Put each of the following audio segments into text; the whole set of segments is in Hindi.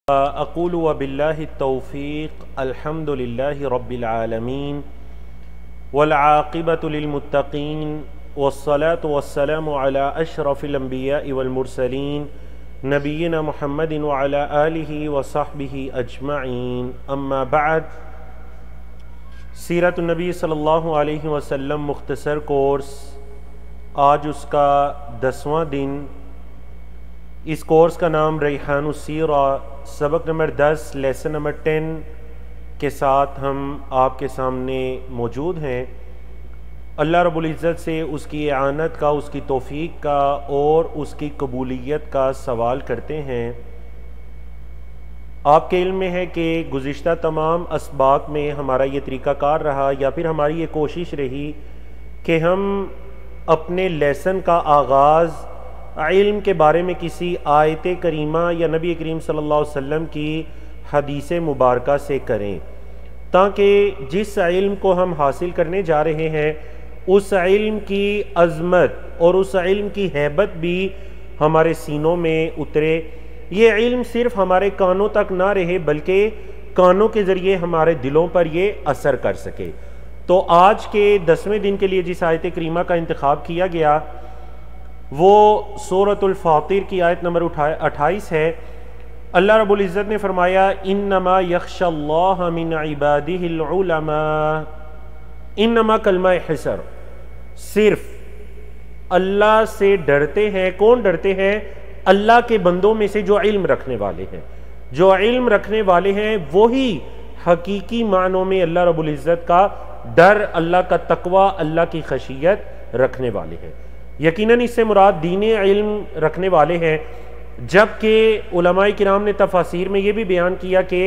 अक़ूलु व बिल्लाहि तौफ़ीक़ अल्हम्दुलिल्लाहि रब्बिल आलमीन वल आक़िबतु लिल मुत्तक़ीन वस्सलातु वस्सलामु अला अशरफिल अंबियाइ वल मुरसलीन नबिय्यिना मुहम्मदिन व अला आलिहि व सहबिहि अजमईन अम्मा बअद। सीरत नबी सल्लल्लाहु अलैहि वसल्लम मुख्तसर कोर्स, आज उसका 10वां दिन। इस कोर्स का नाम रैहानुस सीरा, सबक नंबर 10, लेसन नंबर 10 के साथ हम आपके सामने मौजूद हैं। अल्लाह रब्बुल इज़्ज़त से उसकी आनत का, उसकी तौफ़ीक़ का और उसकी कबूलियत का सवाल करते हैं। आपके इल्म में है कि गुज़िश्ता तमाम असबाक में हमारा ये तरीक़ाकार रहा या फिर हमारी ये कोशिश रही कि हम अपने लेसन का आगाज़ इल्म के बारे में किसी आयत करीमा या नबी करीम सल्लल्लाहु अलैहि वसल्लम की हदीस मुबारका से करें, ताकि जिस इल्म को हम हासिल करने जा रहे हैं उस इल्म की अज़मत और उस इल्म की हैबत भी हमारे सीनों में उतरे। ये इल्म सिर्फ हमारे कानों तक ना रहे बल्कि कानों के ज़रिए हमारे दिलों पर ये असर कर सके। तो आज के 10वें दिन के लिए जिस आयत करीमा का इंतखाब किया गया वो सूरतुल फातिर की आयत नंबर 28 है। अल्लाह रब्बुल इज़्ज़त ने फरमाया, इन्नमा यख्शल्लाह मिन इबादिहिल उलमा। इन्नमा कलमा हिसर, सिर्फ अल्लाह से डरते हैं। कौन डरते हैं? अल्लाह के बंदों में से जो इल्म रखने वाले हैं। जो इल्म रखने वाले हैं वही हकीकी मानों में अल्लाह रब्बुल इज़्ज़त का डर, अल्लाह का तकवा, अल्लाह की खशियत रखने वाले हैं। यकीनन इससे मुराद दीने इल्म रखने वाले हैं। जबकि उलमाए किराम ने तफासीर में ये भी बयान किया कि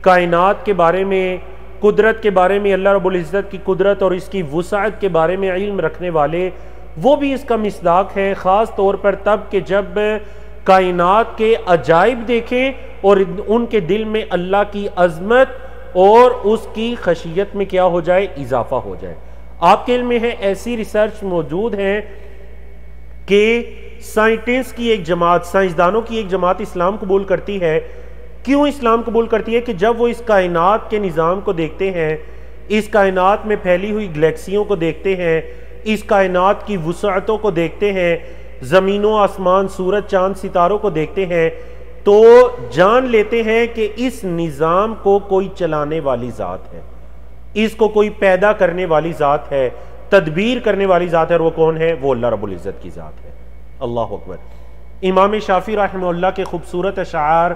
कायनात के बारे में, कुदरत के बारे में, अल्लाह रब्बुल इज़्ज़त की कुदरत और इसकी वुसाअत के बारे में इल्म रखने वाले वो भी इसका मिस्दाक हैं, ख़ास तौर पर तब कि जब कायनात के अजाइब देखें और उनके दिल में अल्लाह की अज़मत और उसकी खशियत में क्या हो जाए, इजाफा हो जाए। आपके इल्म में है ऐसी रिसर्च मौजूद है कि साइंटिस्ट की एक जमात, साइंसदानों की एक जमात इस्लाम कबूल करती है। क्यों इस्लाम कबूल करती है? कि जब वो इस कायनात के निज़ाम को देखते हैं, इस कायनात में फैली हुई गैलेक्सियों को देखते हैं, इस कायनात की वुसअतों को देखते हैं, ज़मीनों आसमान, सूरज चांद सितारों को देखते हैं, तो जान लेते हैं कि इस निज़ाम को कोई चलाने वाली ज़ात है, इसको कोई पैदा करने वाली ज़ात है, तदबीर करने वाली ज़ात है। और वो कौन है? वो अल्लाह रब्बुल इज़्ज़त की ज़ात है। अल्लाहु अकबर। इमाम शाफी रहमहुल्लाह के खूबसूरत अशार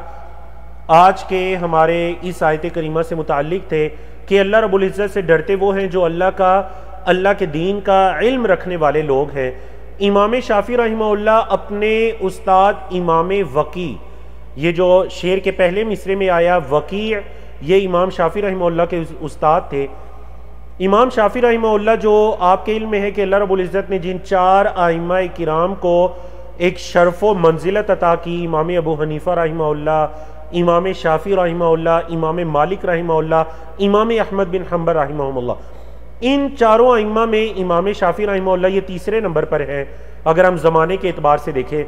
आज के हमारे इस आयत करीमा से मुताल्लिक थे कि अल्लाह रब्बुल इज़्ज़त से डरते वो हैं जो अल्लाह के दीन का इल्म रखने वाले लोग हैं। इमाम शाफी रहमहुल्लाह अपने उस्ताद इमाम वकी, ये जो शेर के पहले मिसरे में आया वकी, ये इमाम शाफी रहमहुल्लाह के उस्ताद थे। इमाम शाफी रहमहुल्लाह, जो आपके इल्म में है कि अल्लाह रब्बुल इज़्ज़त ने जिन 4 आइम्मा किराम को एक शर्फ़ व मंजिलत अता की, इमाम अबू हनीफ़ा रहमहुल्लाह, इमाम शाफी रहमहुल्लाह, इमाम मालिक रहमहुल्लाह, इमाम अहमद बिन हम्बल रहमहुल्लाह, इन चारों आइम्मा में इमाम शाफी रहमहुल्लाह ये तीसरे नंबर पर है अगर हम ज़माने के एतबार से देखें।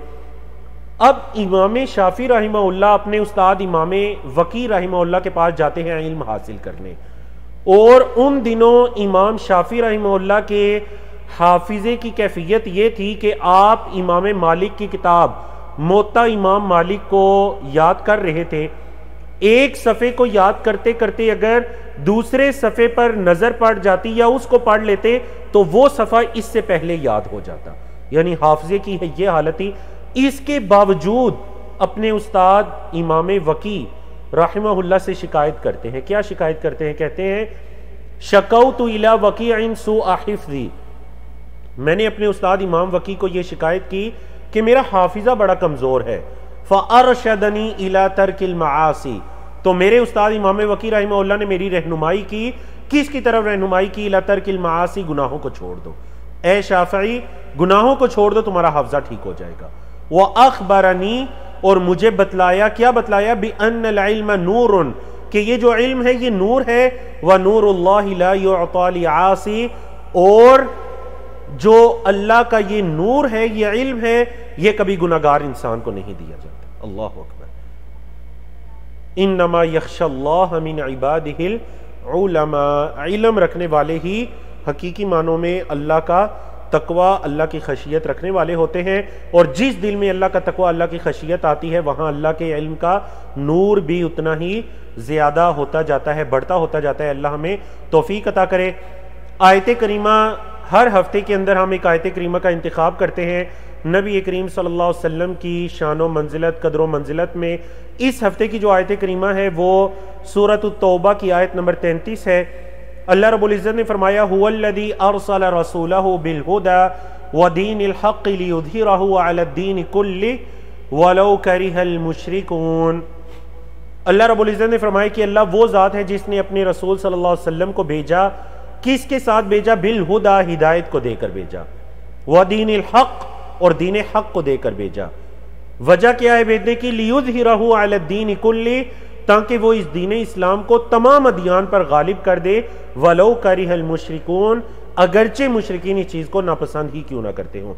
अब इमाम शाफी रहमहुल्लाह अपने उस्ताद इमाम वकी रहमहुल्लाह के पास जाते हैं इल्म हासिल करने, और उन दिनों इमाम शाफी रहमहुल्लाह के हाफिज़े की कैफियत ये थी कि आप इमाम मालिक की किताब मोत्ता इमाम मालिक को याद कर रहे थे। एक सफ़े को याद करते करते अगर दूसरे सफ़े पर नज़र पड़ जाती या उसको पढ़ लेते तो वो सफ़ा इससे पहले याद हो जाता, यानी हाफिज़े की ये हालत थी। इसके बावजूद अपने उस्ताद इमाम वकी रहमहुल्लाह से शिकायत करते हैं। क्या शिकायत करते हैं? कहते हैं, शकौतु इला वकीअन सुअ हिफ्ज़ी, मैंने अपने उस्ताद इमाम वकी को यह शिकायत की कि मेरा हाफिज़ा बड़ा कमज़ोर है। फ़अरशदनी इला तर्किल मआसी, तो मेरे उस्ताद इमाम वकी रहमहुल्लाह ने मेरी रहनुमाई की। किसकी तरफ रहनुमाई की? इला तर्किल मआसी, गुनाहों को छोड़ दो। ए शाफ़ई, गुनाहों को छोड़ दो, तुम्हारा हाफिज़ा ठीक हो जाएगा। वह अख़बरनी, और मुझे बतलाया, क्या बतलाया? बि अन्नल इल्म नूरुन, कि ये जो इल्म है ये नूर है। व नूरुल्लाहि ला युअता लिआसी, और जो अल्लाह का ये नूर है, ये इल्म है, ये कभी गुनाहगार इंसान को नहीं दिया जाता। अल्लाहु अकबर। इन्नमा यख्शल्लाह मिन इबादिहिल उलमा, इल्म रखने वाले ही हकीकी मानों में अल्लाह का तकवा, अल्लाह की खशियत रखने वाले होते हैं। और जिस दिल में अल्लाह का तकवा, अल्लाह की खशियत आती है, वहाँ अल्लाह के इल्म का नूर भी उतना ही ज़्यादा होता जाता है, बढ़ता होता जाता है। अल्लाह हमें तौफीक अता करे। आयत करीमा, हर हफ्ते के अंदर हम एक आयत करीमा का इंतखाब करते हैं नबी करीम सल्लल्लाहु अलैहि वसल्लम की शान व मंजिलत, कदर व मंजिलत में। इस हफ्ते की जो आयत करीमा है वो सूरत तौबा की आयत नंबर 33 है। अल्लाह रब्बुल इज़्ज़त ने फरमाया, हुवल्लज़ी अरसल रसूलहु बिल हुदा व दीनिल हक़्क़ि लियुज़हिरहु अलद्दीन कुल्लिहि वलौ करिहल मुशरिकून। अल्लाह रब्बुल इज़्ज़त ने फरमाया कि अल्लाह वो ज़ात है जिसने अपने रसूल सल्लल्लाहु अलैहि वसल्लम को भेजा। किसके साथ भेजा? बिल हुदा, हिदायत को देकर भेजा, व दीनिल हक़्क़, और दीन हक़ को देकर भेजा। वजह क्या है भेजने की? लियुज़हिरहु अलद्दीन कुल्लिहि, ताकि वो इस दीन इस्लाम को तमाम अदियान पर गालिब कर दे। वलौ करिहल मुशरिकून, अगरचे मुशरिकीन इस चीज़ को नापसंद ही क्यों ना करते हों।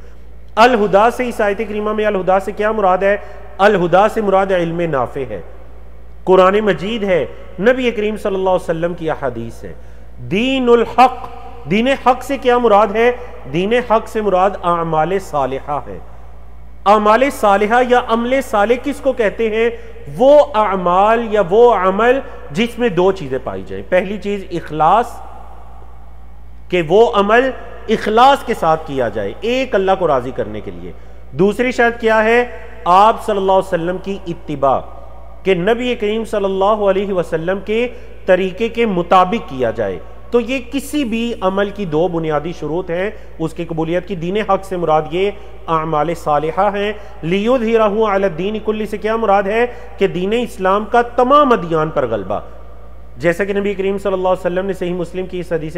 अल हुदा से, इस आयत करीमा में अल हुदा से क्या मुराद है? अल हुदा से मुराद इल्म नाफे है, कुरान मजीद है, नबी करीम सल्लल्लाहु अलैहि वसल्लम की अहादीस है। दीनुल हक़, दीन हक़ से क्या मुराद है? दीन हक़ से मुराद आमाल सालिहा है। आमाल सालिहा या अमल सालिह किसको कहते हैं? वो अमाल या वो अमल जिसमें दो चीजें पाई जाए। पहली चीज इखलास, कि वो अमल इखलास के साथ किया जाए, एक अल्लाह को राजी करने के लिए। दूसरी शर्त क्या है? आप सल्लल्लाहु अलैहि वसल्लम की इत्तिबा, कि नबी करीम सल्लल्लाहु अलैहि वसल्लम के तरीके के मुताबिक किया जाए। तो ये किसी भी अमल की दो बुनियादी शुरूत हैं उसकी कबूलियत की। दीन हक़ से मुराद ये आमाल सालिहा हैं। लियुज़हिरहु अलद्दीन कुल्ली से क्या मुराद है? कि दीन इस्लाम का तमाम अदियान पर गलबा। जैसा कि नबी करीम सल्लल्लाहु अलैहि वसल्लम ने सही मुस्लिम की इस हदीस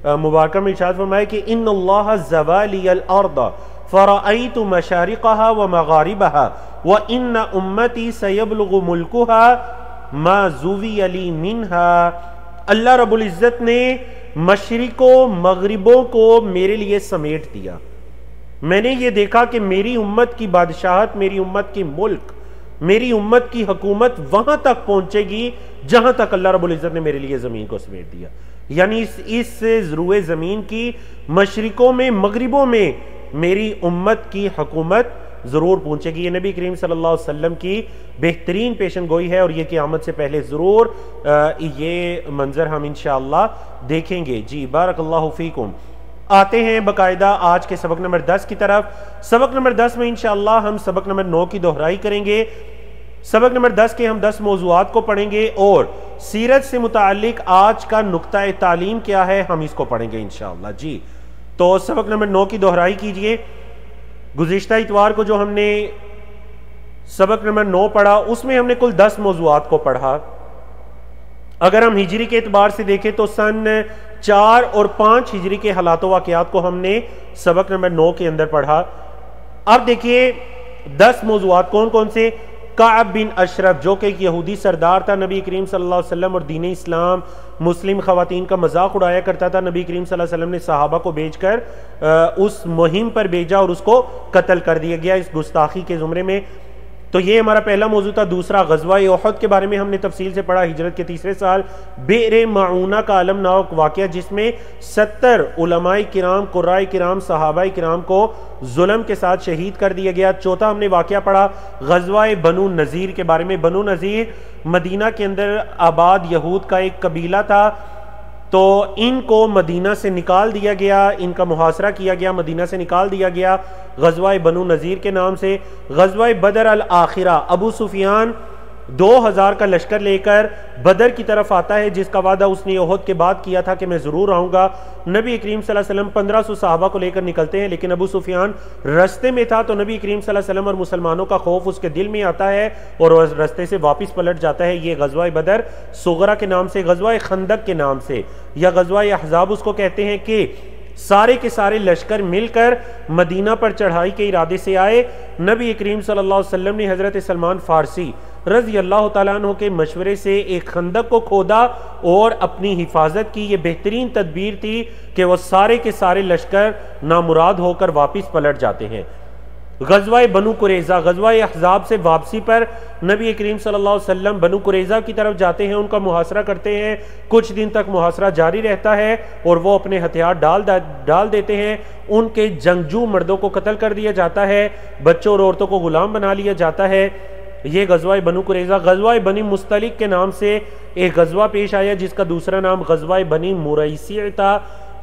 मुबारक में इरशाद फरमाया कि इन्नल्लाह ज़वालियल अर्द फ़रअयतु मशारिक़हा व मग़ारिबहा व इन्न उम्मती सयबलुगु मुल्कुहा मा ज़ुविया ली मिनहा। अल्लाह रब्बुल इज़्ज़त ने मशरिकों मगरिबों को मेरे लिए समेट दिया। मैंने ये देखा कि मेरी उम्मत की बादशाहत, मेरी उम्मत की मुल्क, मेरी उम्मत की हुकूमत वहां तक पहुंचेगी जहां तक अल्लाह रब्बुल इज़्ज़त ने मेरे लिए ज़मीन को समेट दिया। यानी इस ज़रूए ज़मीन की मशरिकों में मगरिबों में मेरी उम्मत की हुकूमत ज़रूर पहुंचेगी। ये नबी करीम सल्लल्लाहु अलैहि वसल्लम की बेहतरीन पेशन गोई है और ये क़यामत से पहले ज़रूर ये मंज़र हम इंशाअल्लाह देखेंगे। जी बारकल्लाहु फ़ीकुम। आते हैं बाकायदा आज के सबक नंबर 10 की तरफ। सबक नंबर 10 में इंशाअल्लाह हम सबक नंबर 9 की दोहराई करेंगे। सबक नंबर 10 के हम 10 मौज़ूआत को पढ़ेंगे और सीरत से मुताल्लिक आज का नुक्ता तालीम क्या है हम इसको पढ़ेंगे इंशाअल्लाह। जी तो सबक नंबर 9 की दोहराई कीजिए। गुज़िश्ता इतवार को जो हमने सबक नंबर 9 पढ़ा उसमें हमने कुल 10 मौज़ूआत को पढ़ा। अगर हम हिजरी के एतबार से देखें तो सन 4 और 5 हिजरी के हालात वाक़यात को हमने सबक नंबर 9 के अंदर पढ़ा। अब देखिए 10 मौज़ूआत कौन कौन से। काब बिन अशरफ जो कि एक यहूदी सरदार था, नबी करीम सल्लल्लाहु अलैहि वसल्लम और दीन इस्लाम मुस्लिम ख़वातीन का मजाक उड़ाया करता था। नबी करीम सल्लल्लाहु अलैहि वसल्लम ने सहाबा को भेजकर उस मुहिम पर भेजा और उसको कत्ल कर दिया गया इस गुस्ताखी के ज़ुमरे में। तो ये हमारा पहला मौजू था। दूसरा ग़ज़वा उहद के बारे में हमने तफसील से पढ़ा। हिजरत के 3रे साल बेर माऊना का अलमनाक वाक़या जिसमें 70 उलमाए किराम, कुर्राए किराम, सहाबाए किराम को जुल्म के साथ शहीद कर दिया गया। चौथा हमने वाक़या पढ़ा ग़ज़वा बनु नज़ीर के बारे में। बनु नज़ीर मदीना के अंदर आबाद यहूद का एक कबीला था, तो इनको मदीना से निकाल दिया गया, इनका मुहासरा किया गया, मदीना से निकाल दिया गया ग़ज़वा बनु नज़ीर के नाम से। ग़ज़वा बदर अल आखिरा, अबू सुफियान 2000 का लश्कर लेकर बदर की तरफ आता है जिसका वादा उसने उहद के बाद किया था कि मैं ज़रूर आऊँगा। नबी करीम सल्लल्लाहु अलैहि वसल्लम 1500 सहाबा को लेकर निकलते हैं, लेकिन अबू सुफियान रास्ते में था तो नबी करीम सल्लल्लाहु अलैहि वसल्लम और मुसलमानों का खौफ उसके दिल में आता है और वह रास्ते से वापस पलट जाता है। ये ग़ज़वा बदर सुगरा के नाम से, ग़ज़वा खंदक के नाम से या ग़ज़वा अहज़ाब उसको कहते हैं कि सारे के सारे लश्कर मिलकर मदीना पर चढ़ाई के इरादे से आए। नबी करीम सल्लल्लाहु अलैहि वसल्लम ने हज़रत सलमान फ़ारसी रज़ी अल्लाह तआला अन्हु के मशवरे से एक खंदक को खोदा और अपनी हिफाजत की। ये बेहतरीन तदबीर थी कि वह सारे के सारे लश्कर नामुराद होकर वापस पलट जाते हैं। गज़वा बनु कुरैज़ा, गज़वा अहज़ाब से वापसी पर नबी करीम सल्लल्लाहु अलैहि वसल्लम बनु कुरैज़ा की तरफ जाते हैं, उनका मुहासरा करते हैं। कुछ दिन तक मुहासरा जारी रहता है और वो अपने हथियार डाल देते हैं। उनके जंगजू मर्दों को कत्ल कर दिया जाता है, बच्चों और औरतों को गुलाम बना लिया जाता है। ये गज़वा बनु कुरैज़ा। गज़वा बनी मुस्तलिक के नाम से एक गज़वा पेश आया जिसका दूसरा नाम गज़वा बनी मुरैसी था।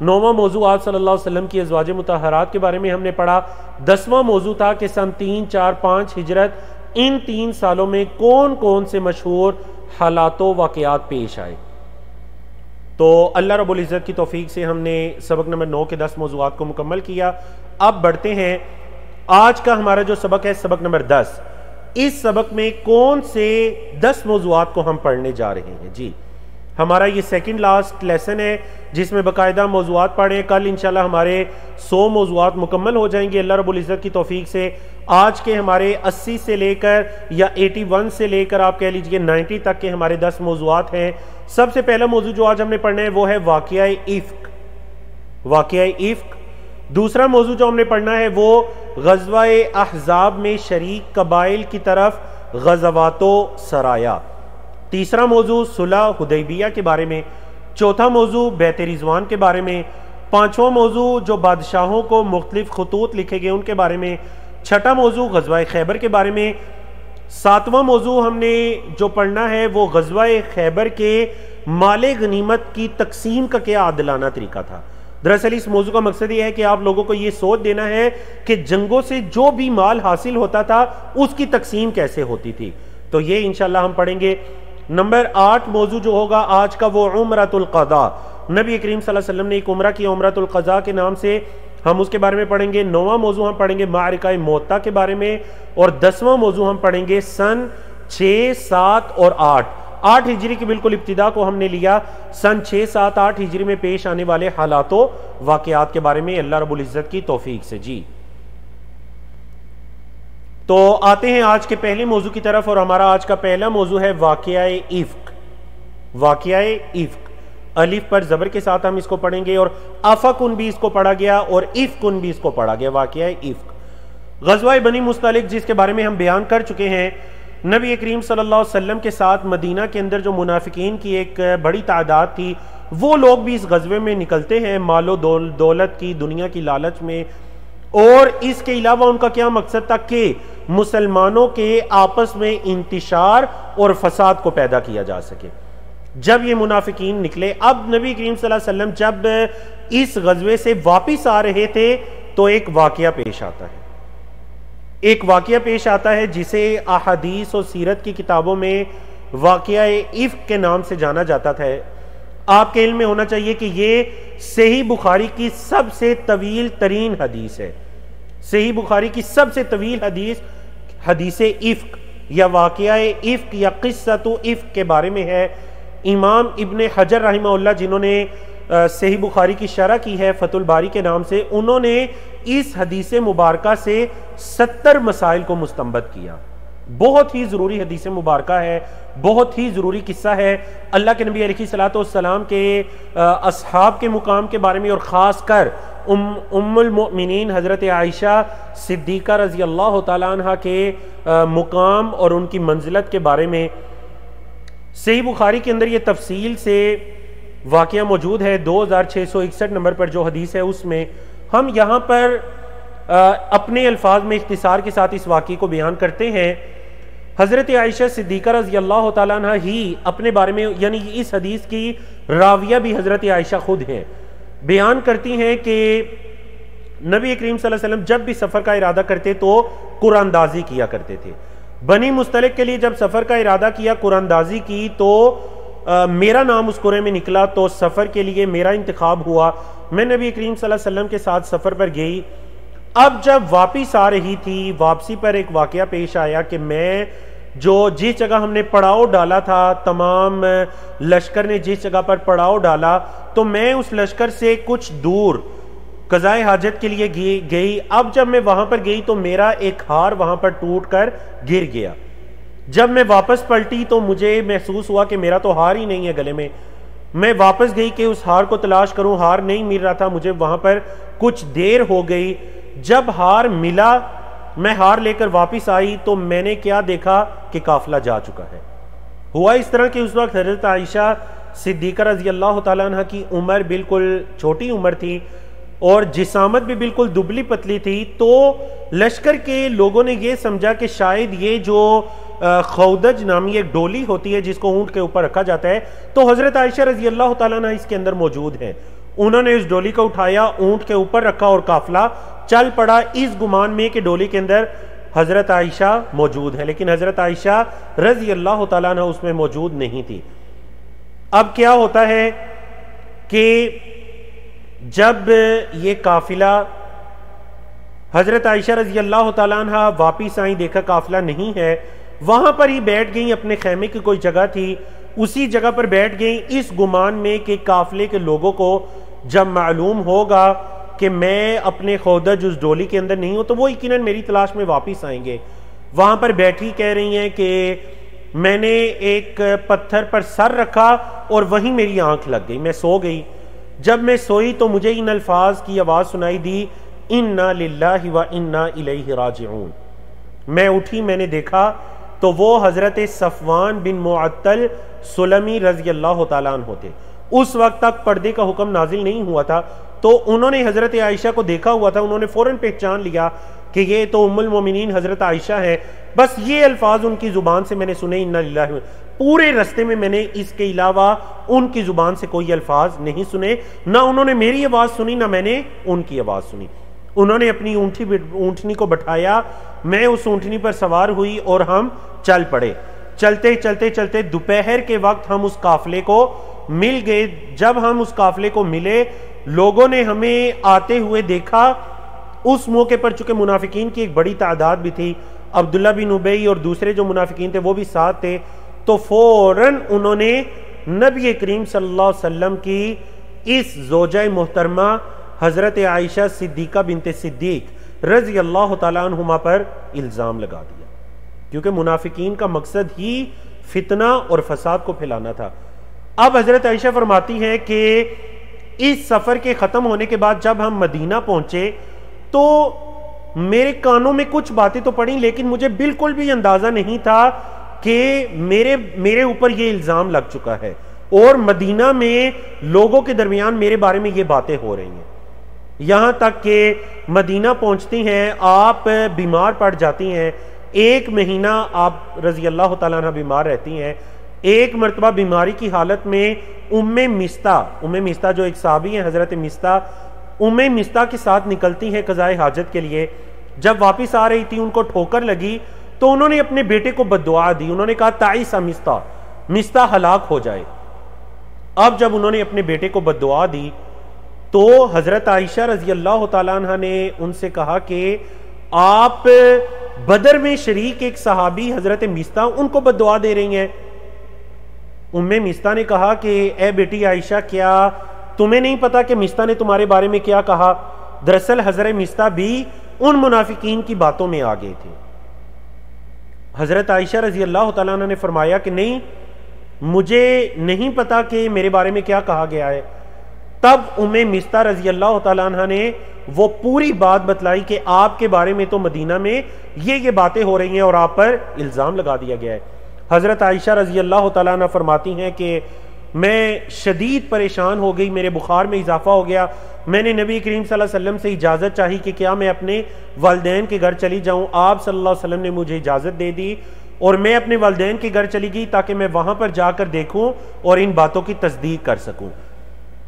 9वां मौजू आप सल्लल्लाहु अलैहि वसल्लम की अज़वाज मुतहरात के बारे में हमने पढ़ा। 10वां मौजू था कि सन 3, 4, 5 हिजरत, इन 3 सालों में कौन कौन से मशहूर हालातों वाक़यात पेश आए। तो अल्लाह रब्बुल इज़्ज़त की तौफीक से हमने सबक नंबर 9 के 10 मौज़ूआत को मुकम्मल किया। अब बढ़ते हैं, आज का हमारा जो सबक है सबक नंबर 10। इस सबक में कौन से 10 मौज़ूआत को हम पढ़ने जा रहे हैं। जी, हमारा ये सेकंड लास्ट लेसन है जिसमें बाकायदा मौज़ूआत पढ़े। कल इंशाल्लाह हमारे 100 मौज़ूआत मुकम्मल हो जाएंगे अल्लाह रब्बुल इज़्ज़त की तौफीक से। आज के हमारे 80 से लेकर या 81 से लेकर आप कह लीजिए 90 तक के हमारे 10 मौज़ूआत हैं। सबसे पहला मौजू जो आज हमने पढ़ना है वो है वाक़या इफ़्क, वाक़या इफ़्क। दूसरा मौजू जो हमने पढ़ना है वो ग़ज़वा अहज़ाब में शरीक कबाइल की तरफ ग़ज़वातो सराया। तीसरा मौजू सुलह हुदैबिया के बारे में। चौथा मौजू बैत रिज़वान के बारे में। पांचवा मौजू जो बादशाहों को मुख्तलिफ खतूत लिखे गए उनके बारे में। छठा मौजू ग़ज़वा खैबर के बारे में। सातवां मौजू हमने जो पढ़ना है वो ग़ज़वा खैबर के माले गनीमत की तकसीम का क्या आदिलाना तरीका था। दरअसल इस मौजू का मकसद ये है कि आप लोगों को ये सोच देना है कि जंगों से जो भी माल हासिल होता था उसकी तकसीम कैसे होती थी। तो ये इंशाल्लाह हम पढ़ेंगे। नंबर 8 मौजू जो होगा आज का वो उम्रतुल क़ज़ा। नबी करीम सल्लल्लाहु अलैहि वसल्लम ने एक उम्रा की, उम्रतुल क़ज़ा के नाम से, हम उसके बारे में पढ़ेंगे। 9वां मौजू हम पढ़ेंगे मारिका मोता के बारे में। और 10वां मौजू हम पढ़ेंगे सन 6, 7 और 8 हिजरी की बिल्कुल इब्तिदा को हमने लिया। सन 6, 7, 8 हिजरी में पेश आने वाले हालातों वाक़यात के बारे में अल्लाह रब्बुल इज़्ज़त की तौफीक से। जी, तो आते हैं आज के पहले मौजू की तरफ। और हमारा आज का पहला मौजू है वाक़या इफ़्क। वाक़या इफ़्क, अलिफ पर ज़बर के साथ हम इसको पढ़ेंगे और अफ़कुन भी इसको पढ़ा गया और इफ़्कुन भी इसको पढ़ा गया। वाक़या इफ़्क ग़ज़वा बनी मुस्तलिक जिसके बारे में हम बयान कर चुके हैं। नबी करीम सल्लल्लाहु अलैहि वसल्लम के साथ मदीना के अंदर जो मुनाफिकीन की एक बड़ी तादाद थी वो लोग भी इस ग़ज़वे में निकलते हैं मालो दौलत की, दुनिया की लालच में। और इसके अलावा उनका क्या मकसद था कि मुसलमानों के आपस में इंतिशार और फसाद को पैदा किया जा सके। जब ये मुनाफिकीन निकले, अब नबी करीम सल्लल्लाहु अलैहि वसल्लम जब इस ग़ज़वे से वापिस आ रहे थे तो एक वाक़या पेश आता है। एक वाक़या पेश आता है जिसे अहादीस और सीरत की किताबों में वाक़या इफ़्क के नाम से जाना जाता था। आपके इल्म में होना चाहिए कि ये सही बुखारी की सबसे तवील तरीन हदीस है। सही बुखारी की सबसे तवील हदीस हदीस इफ़्क या वाक़या इफ़्क या क़िस्सतु इफ़्क के बारे में है। इमाम इब्ने हजर रहमहुल्लाह जिन्होंने सही बुखारी की शरह की है फतुल बारी के नाम से, उन्होंने इस हदीस मुबारका से 70 मसाइल को मुस्तंबत किया। बहुत ही ज़रूरी हदीस मुबारका है, बहुत ही ज़रूरी किस्सा है। अल्लाह के नबी अलैहिस्सलातु वस्सलाम के असहाब के मुकाम के बारे में और ख़ास कर उम्मुल मोमिनीन हज़रत आयशा सिद्दीक़ा रज़ी अल्लाह तआला अन्हा के मुकाम और उनकी मंजिलत के बारे में सही बुखारी के अंदर ये तफसील से वाक़या मौजूद है। 2661 नंबर पर जो हदीस है उसमें हम यहाँ पर अपने अल्फाज में इख्तिसार के साथ इस वाक़ये को बयान करते हैं। हज़रत आयशा सिद्दीक़ा रज़ी अल्लाह तआला अन्हा ही अपने बारे में, यानी इस हदीस की राविया भी हज़रत आयशा खुद हैं, बयान करती हैं कि नबी करीम सल्लल्लाहु अलैहि वसल्लम जब भी सफ़र का इरादा करते तो कुरानदाजी किया करते थे। बनी मुस्तलिक के लिए जब सफ़र का इरादा किया, कुरानदाजी की, तो मेरा नाम उस कुरे में निकला तो सफ़र के लिए मेरा इंतखाब हुआ। मैं नबी करीम सल्लल्लाहु अलैहि वसल्लम के साथ सफ़र पर गई। अब जब वापिस आ रही थी, वापसी पर एक वाक़या पेश आया कि मैं जिस जगह हमने पड़ाव डाला था, तमाम लश्कर ने जिस जगह पर पड़ाव डाला, तो मैं उस लश्कर से कुछ दूर क़ज़ाए हाजत के लिए गई। अब जब मैं वहां पर गई तो मेरा एक हार वहां पर टूट कर गिर गया। जब मैं वापस पलटी तो मुझे महसूस हुआ कि मेरा तो हार ही नहीं है गले में। मैं वापस गई कि उस हार को तलाश करूं, हार नहीं मिल रहा था मुझे। वहां पर कुछ देर हो गई। जब हार मिला मैं हार लेकर वापस आई तो मैंने क्या देखा कि काफिला जा चुका है। हुआ इस तरह कि उस वक्त हजरत आयशा सिद्दीक़ा रज़ी अल्लाह तआला अन्हा की उम्र बिल्कुल छोटी उम्र थी और जिसामत भी बिल्कुल दुबली पतली थी। तो लश्कर के लोगों ने यह समझा कि शायद ये जो खौदज नामी एक डोली होती है जिसको ऊंट के ऊपर रखा जाता है, तो हजरत आयशा रज़ी अल्लाह तआला अन्हा इसके अंदर मौजूद हैं। उन्होंने इस डोली को उठाया, ऊंट के ऊपर रखा और काफिला चल पड़ा इस गुमान में कि डोली के अंदर हजरत आयशा मौजूद है, लेकिन हजरत आयशा रज़ी अल्लाह तआला अन्हा उसमें मौजूद नहीं थी। अब क्या होता है कि जब ये काफिला हजरत आयशा रज़ी अल्लाह तआला अन्हा वापिस आई, देखा काफिला नहीं है, वहां पर ही बैठ गई। अपने खेमे की कोई जगह थी, उसी जगह पर बैठ गई इस गुमान में कि काफिले के लोगों को जब मालूम होगा कि मैं अपने खौदज उस डोली के अंदर नहीं हूं तो वो यकीनन मेरी तलाश में वापिस आएंगे। वहां पर बैठी कह रही हैं कि मैंने एक पत्थर पर सर रखा और वहीं मेरी आंख लग गई, मैं सो गई। जब मैं सोई तो मुझे इन अल्फाज की आवाज सुनाई दी, इन्ना लिल्लाहि व इन्ना इलैहि राजिऊन। मैं उठी, मैंने देखा तो वो हजरत सफवान बिन मुअत्तल सुलमी रज़ी अल्लाह तआला अन्हु थे। उस वक्त तक पर्दे का हुक्म नाजिल नहीं हुआ था, तो उन्होंने हजरत आयशा को देखा हुआ था। उन्होंने फौरन पहचान लिया कि ये तो उम्मुल मोमिनीन हजरत आयशा है। बस ये अल्फाज उनकी जुबान से मैंने सुने, इन्ना लिल्लाहि। पूरे रास्ते में मैंने इसके अलावा उनकी जुबान से कोई अल्फाज नहीं सुने, ना उन्होंने मेरी आवाज सुनी ना मैंने उनकी आवाज सुनी। उन्होंने अपनी ऊंटनी को बैठाया, मैं उस ऊंटनी पर सवार हुई और हम चल पड़े। चलते चलते चलते दोपहर के वक्त हम उस काफिले को मिल गए। जब हम उस काफिले को मिले, लोगों ने हमें आते हुए देखा। उस मौके पर चूंकि मुनाफिकीन की एक बड़ी तादाद भी थी, अब्दुल्ला बिन उबई और दूसरे जो मुनाफिकीन थे वो भी साथ थे, तो फौरन उन्होंने नबी करीम सल्लल्लाहु अलैहि वसल्लम की इस ज़ौजा मोहतरमा हजरत आयशा सिद्दीक़ा बिनते सिद्दीक रज़ी अल्लाह तआला अन्हुमा पर इल्ज़ाम लगा दिया, क्योंकि मुनाफिकीन का मकसद ही फितना और फसाद को फैलाना था। अब हजरत आयशा फरमाती है कि इस सफर के खत्म होने के बाद जब हम मदीना पहुंचे तो मेरे कानों में कुछ बातें तो पड़ी, लेकिन मुझे बिल्कुल भी अंदाजा नहीं था कि मेरे ऊपर ये इल्जाम लग चुका है और मदीना में लोगों के दरमियान मेरे बारे में ये बातें हो रही हैं। यहां तक कि मदीना पहुंचती हैं, आप बीमार पड़ जाती हैं। 1 महीना आप रज़ी अल्लाह तआला अन्हा बीमार रहती हैं। एक मरतबा बीमारी की हालत में उम्मे मिस्ता जो एक साहबी है हजरत मिस्ता, उम्मे मिस्ता के साथ निकलती हैं कज़ाए हाजत के लिए। जब वापस आ रही थी उनको ठोकर लगी तो उन्होंने अपने बेटे को बद्दुआ दी। उन्होंने कहा ताइसा मिस्ता हलाक हो जाए। अब जब उन्होंने अपने बेटे को बद्दुआ दी तो हजरत आयशा रज़ी अल्लाह तआला अन्हा ने उनसे कहा कि आप बदर में शरीक एक सहाबी हजरत मिस्ता, उनको बद्दुआ दे रही हैं। उम्मे मिस्ता ने कहा कि ए बेटी आयशा, क्या तुम्हें नहीं पता कि मिस्ता ने तुम्हारे बारे में क्या कहा? दरअसल हजरत मिस्ता भी उन मुनाफिकीन की बातों में आ गए थे। हजरत आयशा रज़ी अल्लाह तआला अन्हा ने फरमाया कि नहीं, मुझे नहीं पता कि मेरे बारे में क्या कहा गया है। तब उम्मे मिस्ता रज़ी अल्लाह तआला अन्हा ने वो पूरी बात बतलाई कि आपके बारे में तो मदीना में ये बातें हो रही हैं और आप पर इल्ज़ाम लगा दिया गया है। हज़रत आयशा रज़ी अल्लाह तआला अन्हा फरमाती हैं कि मैं शदीद परेशान हो गई, मेरे बुखार में इजाफा हो गया। मैंने नबी करीम सल्लल्लाहु अलैहि वसल्लम से इजाज़त चाही कि क्या मैं अपने वालिदैन के घर चली जाऊँ। आप सल्लल्लाहु अलैहि वसल्लम ने मुझे इजाज़त दे दी और मैं अपने वालिदैन के घर चली गई ताकि मैं वहाँ पर जाकर देखूँ और इन बातों की तस्दीक कर सकूँ।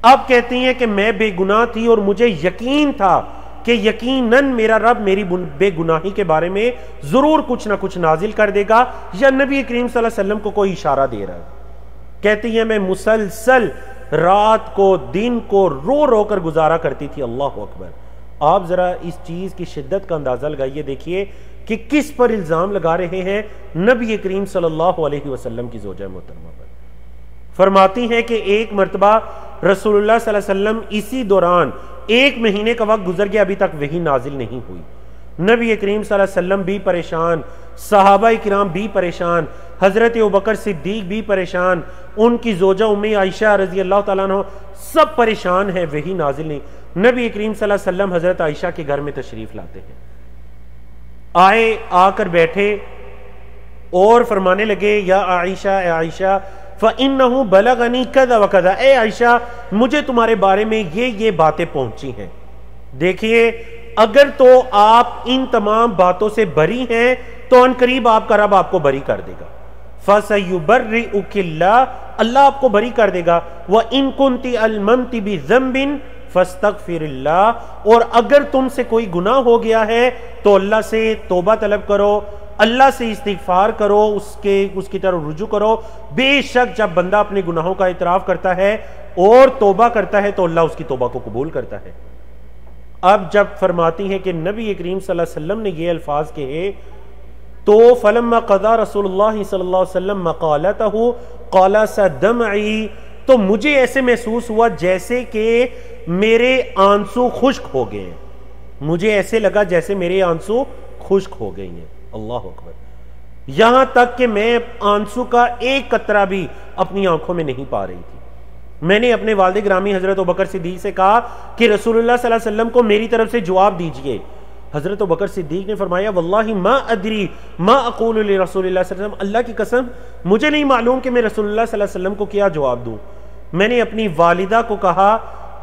अब कहती हैं कि मैं बेगुनाह थी और मुझे यकीन था कि यकीनन मेरा रब मेरी बेगुनाही के बारे में जरूर कुछ ना कुछ नाजिल कर देगा या नबी करीम सल्लल्लाहु अलैहि वसल्लम को कोई इशारा दे रहा है। कहती है मैं मुसलसल रात को दिन को रो रो कर गुजारा करती थी। अल्लाह अकबर। आप जरा इस चीज की शिद्दत का अंदाजा लगाइए, देखिए कि किस पर इल्जाम लगा रहे हैं नबी करीम सल्लल्लाहु अलैहि वसल्लम की ज़ौजा मोहतरमा पर। फरमाती हैं कि एक मरतबा रसूलुल्लाह सल्लल्लाहु अलैहि वसल्लम इसी दौरान 1 महीने का वक्त गुजर गया, अभी तक वही नाजिल नहीं हुई। नबी करीम सल्लल्लाहु अलैहि वसल्लम भी परेशान, सहाबा किराम भी परेशान, हजरत अबू बकर सिद्दीक भी परेशान, उनकी ज़ौजा उम्मे आयशा रज़ी अल्लाह तआला अन्हा सब परेशान है, वही नाजिल नहीं। नबी करीम सल्लल्लाहु अलैहि वसल्लम हजरत आयशा के घर में तशरीफ लाते हैं। आए, आकर बैठे और फरमाने लगे, या आयशा ए आयशा फ़इन्नहु बलगनी कज़ा व कज़ा, ए आयशा मुझे तुम्हारे बारे में ये बातें पहुंची हैं। देखिए, अगर तो आप इन तमाम बातों से बरी हैं तो अनकरीब आपका रब आपको बरी कर देगा। फ़सयुबर्रिउकिल्लाह, अल्लाह आपको बरी कर देगा। व इन कुंती अलममति बिज़म्बिन फस्तगफिरिल्लाह, और अगर तुमसे कोई गुनाह हो गया है तो अल्लाह से तौबा तलब करो, अल्लाह से इस्तिगफार करो, उसकी तरफ रुजू करो। बेशक जब बंदा अपने गुनाहों का इतराफ करता है और तौबा करता है तो अल्लाह उसकी तौबा को कबूल करता है। अब जब फरमाती हैं कि नबी करीम सल्लल्लाहु अलैहि वसल्लम ने ये अल्फाज कहे तो फलम्मा क़ज़ा रसूलुल्लाह सल्लल्लाहु अलैहि वसल्लम मक़ालतहु क़ाला सदमई, तो मुझे ऐसे महसूस हुआ जैसे कि मेरे आंसू खुश्क हो गए हैं। मुझे ऐसे लगा जैसे मेरे आंसू खुश्क हो गए हैं। अल्लाह अकबर। यहां तक कि मैं आंसू का एक कतरा भी अपनी आंखों में नहीं पा रही थी। मैंने अपने वालिद ग्रामी हजरत अबू बकर सिद्दीक से कहा कि रसूलुल्लाह सल्लल्लाहु अलैहि वसल्लम को मेरी तरफ से जवाब दीजिए। हजरत अबू बकर सिद्दीक ने फरमाया, वल्लाहि मा अदरी मा अक़ूलु लिरसूलिल्लाह सल्लल्लाहु अलैहि वसल्लम, अल्लाह की कसम मुझे नहीं मालूम कि मैं रसूलुल्लाह सल्लल्लाहु अलैहि वसल्लम को क्या जवाब दूं। मैंने अपनी वालिदा को कहा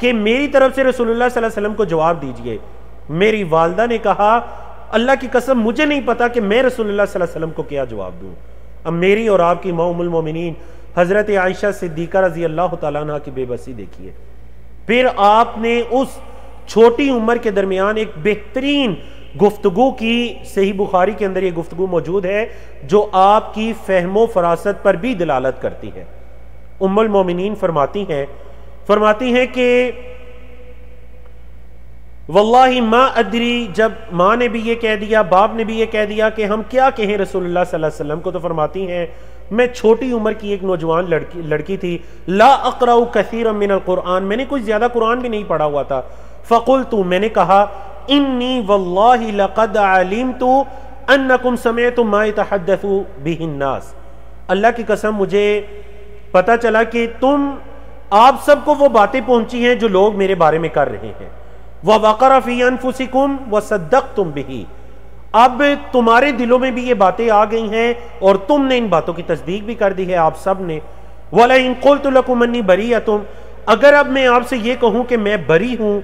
कि मेरी तरफ से रसूलुल्लाह सल्लल्लाहु अलैहि वसल्लम को जवाब दीजिए। मेरी वालिदा ने कहा, अल्लाह की कसम मुझे नहीं पता कि मैं रसूलुल्लाह सल्लल्लाहु अलैहि वसल्लम को क्या जवाब दूं। अब मेरी और आपकी मां उम्मुल मोमिनीन हजरत आयशा सिद्दीका रजी अल्लाह तआला अन्हा की बेबसी देखिए। फिर आपने उस छोटी उम्र के दरमियान एक बेहतरीन गुफ्तगू की, सही बुखारी के अंदर ये गुफ्तगू मौजूद है जो आपकी फहमो फरासत पर भी दलालत करती है। उम्मुल मोमिनीन फरमाती हैं कि वल्लाहि मा अदरी, जब माँ ने भी ये कह दिया, बाप ने भी ये कह दिया कि हम क्या कहें रसूलुल्लाह सल्लल्लाहु अलैहि वसल्लम को, तो फरमाती हैं मैं छोटी उम्र की एक नौजवान लड़की थी। ला अक़राउ कसीरम मिनल कुरान, मैंने कुछ ज्यादा कुरान भी नहीं पढ़ा हुआ था। फ़क़ुल्तु, मैंने कहा, इन्नी वल्लाहि लक़द अलिमतु अन्नकुम समिअतुम मा यतहद्दसु बिहि अन्नास, अल्लाह की कसम मुझे पता चला कि आप सबको वो बातें पहुंची हैं जो लोग मेरे बारे में कर रहे हैं। व वक़रा फ़ी अनफुसिकुम व सद्दक़तुम बिही, अब तुम्हारे दिलों में भी ये बातें आ गई हैं और तुमने इन बातों की तस्दीक भी कर दी है आप सब ने। वला इन क़ुल्तु लकुम अन्नी बरीअतुन, अगर अब मैं आपसे ये कहूं कि मैं बरी हूं,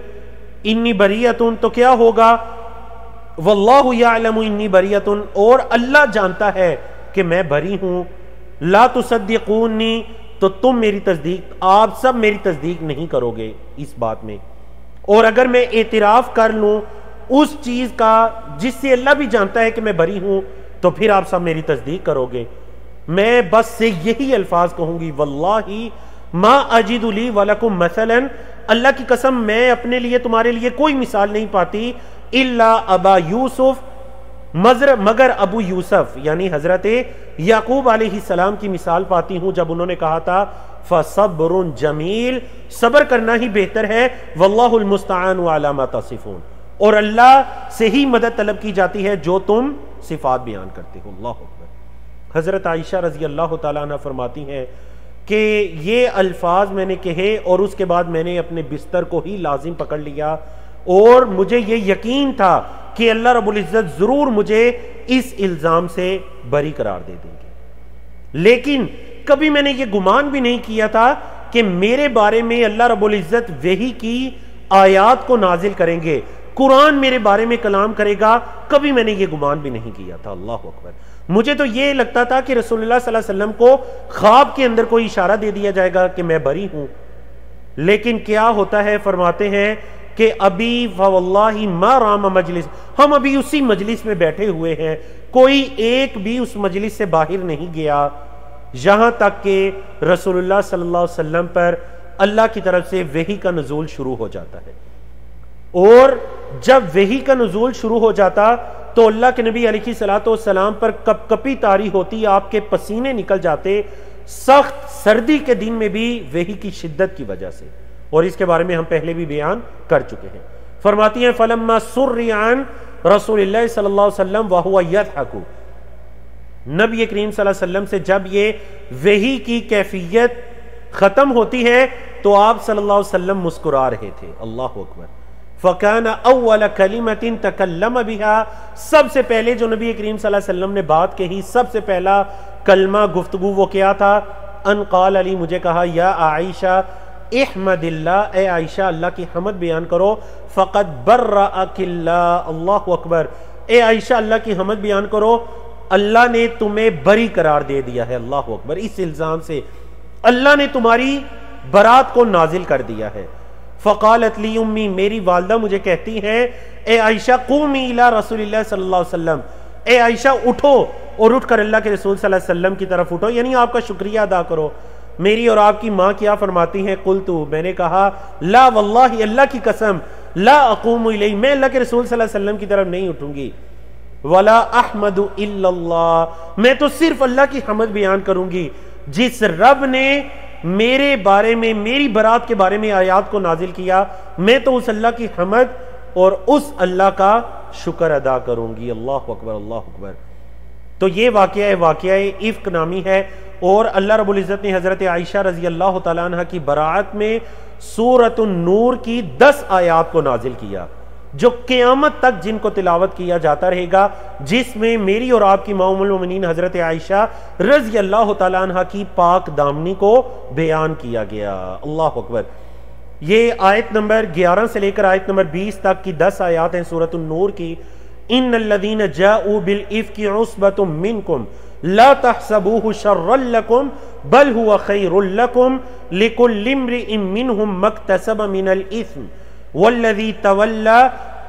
इन्नी बरीअतुन, तो क्या होगा? वल्लाहु यअलमु इन्नी बरीअतुन, और अल्लाह जानता है कि मैं बरी हूं। ला तुसद्दिक़ूनी, तो तुम मेरी तस्दीक, आप सब मेरी तस्दीक नहीं करोगे इस बात में। और अगर मैं एतराफ कर लूं उस चीज का जिससे अल्लाह भी जानता है कि मैं बरी हूं, तो फिर आप सब मेरी तस्दीक करोगे। मैं बस से यही अल्फाज कहूंगी, वल्लाहि मा अजिदु ली वलकुम मसलन, अल्लाह की कसम मैं अपने लिए तुम्हारे लिए कोई मिसाल नहीं पाती, इल्ला अबा यूसुफ, मगर अबू यूसुफ यानी हजरत याकूब अलैहिस्सलाम की मिसाल पाती हूं जब उन्होंने कहा था फसब्रुन जमील, सब्र करना ही बेहतर है, वल्लाहुल मुस्तआनु अला मा तसिफून, और अल्लाह से ही मदद तलब की जाती है जो तुम सिफात बयान करते हो। अल्लाह अकबर। हजरत आयशा रजी अल्लाह तआला अन्हा फरमाती हैं कि ये अल्फाज मैंने कहे और उसके बाद मैंने अपने बिस्तर को ही लाजिम पकड़ लिया और मुझे ये यकीन था कि अल्लाह रब्बुल इज्जत जरूर मुझे इस इल्जाम से बरी करार दे देंगे। लेकिन कभी मैंने ये गुमान भी नहीं किया था कि मेरे बारे में अल्लाह रब्बुल इज्जत वही की आयात को नाजिल करेंगे, कुरान मेरे बारे में कलाम करेगा, कभी मैंने ये गुमान भी नहीं किया था। अल्लाह अकबर। मुझे तो ये लगता था कि रसूलुल्लाह सल्लल्लाहु अलैहि वसल्लम को ख्वाब के अंदर कोई इशारा दे दिया जाएगा कि मैं बरी हूं। लेकिन क्या होता है, फरमाते हैं कि अभी वल्लाहि मा राम मजलिस, हम अभी उसी मजलिस में बैठे हुए हैं, कोई एक भी उस मजलिस से बाहर नहीं गया, यहां तक कि रसूलुल्लाह सल्लल्लाहु अलैहि वसल्लम पर अल्लाह की तरफ से वही का नुज़ूल शुरू हो जाता है। और जब वही का नुज़ूल शुरू हो जाता तो अल्लाह के नबी अलैहिस्सलातु वस्सलाम पर कपकपी तारी होती, आपके पसीने निकल जाते, सख्त सर्दी के दिन में भी वही की शिद्दत की वजह से, और इसके बारे में हम पहले भी बयान कर चुके हैं। फरमाती हैं फलम्मा सुर्रियान रसूलुल्लाह सल्लल्लाहु अलैहि वसल्लम व हुवा यज़हकु, नबी करीम सल्लल्लाहु अलैहि वसल्लम से जब ये वही की कैफियत खत्म होती है तो आप सल्लल्लाहु अलैहि वसल्लम मुस्कुरा रहे थे। अल्लाह अकबर। फ़कान अव्वल कलिमतिन तकल्लम बिहा, सबसे पहले जो नबी करीम सल्लल्लाहु अलैहि वसल्लम ने बात कही, सबसे पहला कलमा गुफ्तगू वो क्या था? अन क़ाल अली, मुझे कहा, या आयशा इहमदिल्ला, ए आयशा अल्लाह की हमद बयान करो, फ़क़द बर्रअकिल्लाह, अल्लाहु अकबर, ए आयशा अल्लाह की हमद बयान करो, अल्लाह ने तुम्हें बरी करार दे दिया है, अल्लाहु अकबर, इस इल्ज़ाम से अल्लाह ने तुम्हारी बरात को नाजिल कर दिया है। फ़क़ालत ली उम्मी, मेरी वालदा मुझे कहती हैं, ए आयशा क़ूमी इला रसूलिल्लाह सल्लल्लाहु अलैहि वसल्लम, ए आयशा उठो और उठकर अल्लाह के रसूल सल्लल्लाहु अलैहि वसल्लम की तरफ उठो, यानी आपका शुक्रिया अदा करो। मेरी और आपकी माँ क्या फरमाती हैं? कुल्तु, मैंने कहा, ला वल्लाहि, अल्लाह की कसम, ला अक़ूमु इलैहि, मैं अल्लाह के रसूल सल्लल्लाहु अलैहि वसल्लम की तरफ नहीं उठूंगी, वला अहमदु इल्लल्लाह, मैं तो सिर्फ अल्लाह की हमद बयान करूंगी, जिस रब ने मेरे बारे में, मेरी बरात के बारे में आयात को नाजिल किया, मैं तो उस अल्लाह की हमद और उस अल्लाह का शुक्र अदा करूंगी। अल्लाह अकबर, अल्लाह अकबर। तो ये वाक़या इफ्क नामी है, और अल्लाह रब्बुल इज़्ज़त ने हज़रत आयशा रज़ी अल्लाह तआला अन्हा की बरात में सूरतुन नूर की 10 आयात को नाजिल किया, जो क़यामत तक जिनको तिलावत किया जाता रहेगा, जिसमें मेरी और आपकी उम्मुल मोमिनीन हज़रत आयशा रज़ी अल्लाह तआला अन्हा की पाक दामनी को बयान किया गया। अल्लाह अकबर। ये आयत नंबर 11 से लेकर आयत नंबर 20 तक की 10 आयात हैं सूरतुन नूर की। इन्नल्लज़ीना जाऊ बिल इफ़्की उस्बतुम मिनकुम ला तहसबूहु शर्रन लकुम बल हुवा खैरुल लकुम लिकुल्लि इम्रिइन मिनहुम मक्तसब मिनल इस्म वल्लज़ी तवल्ला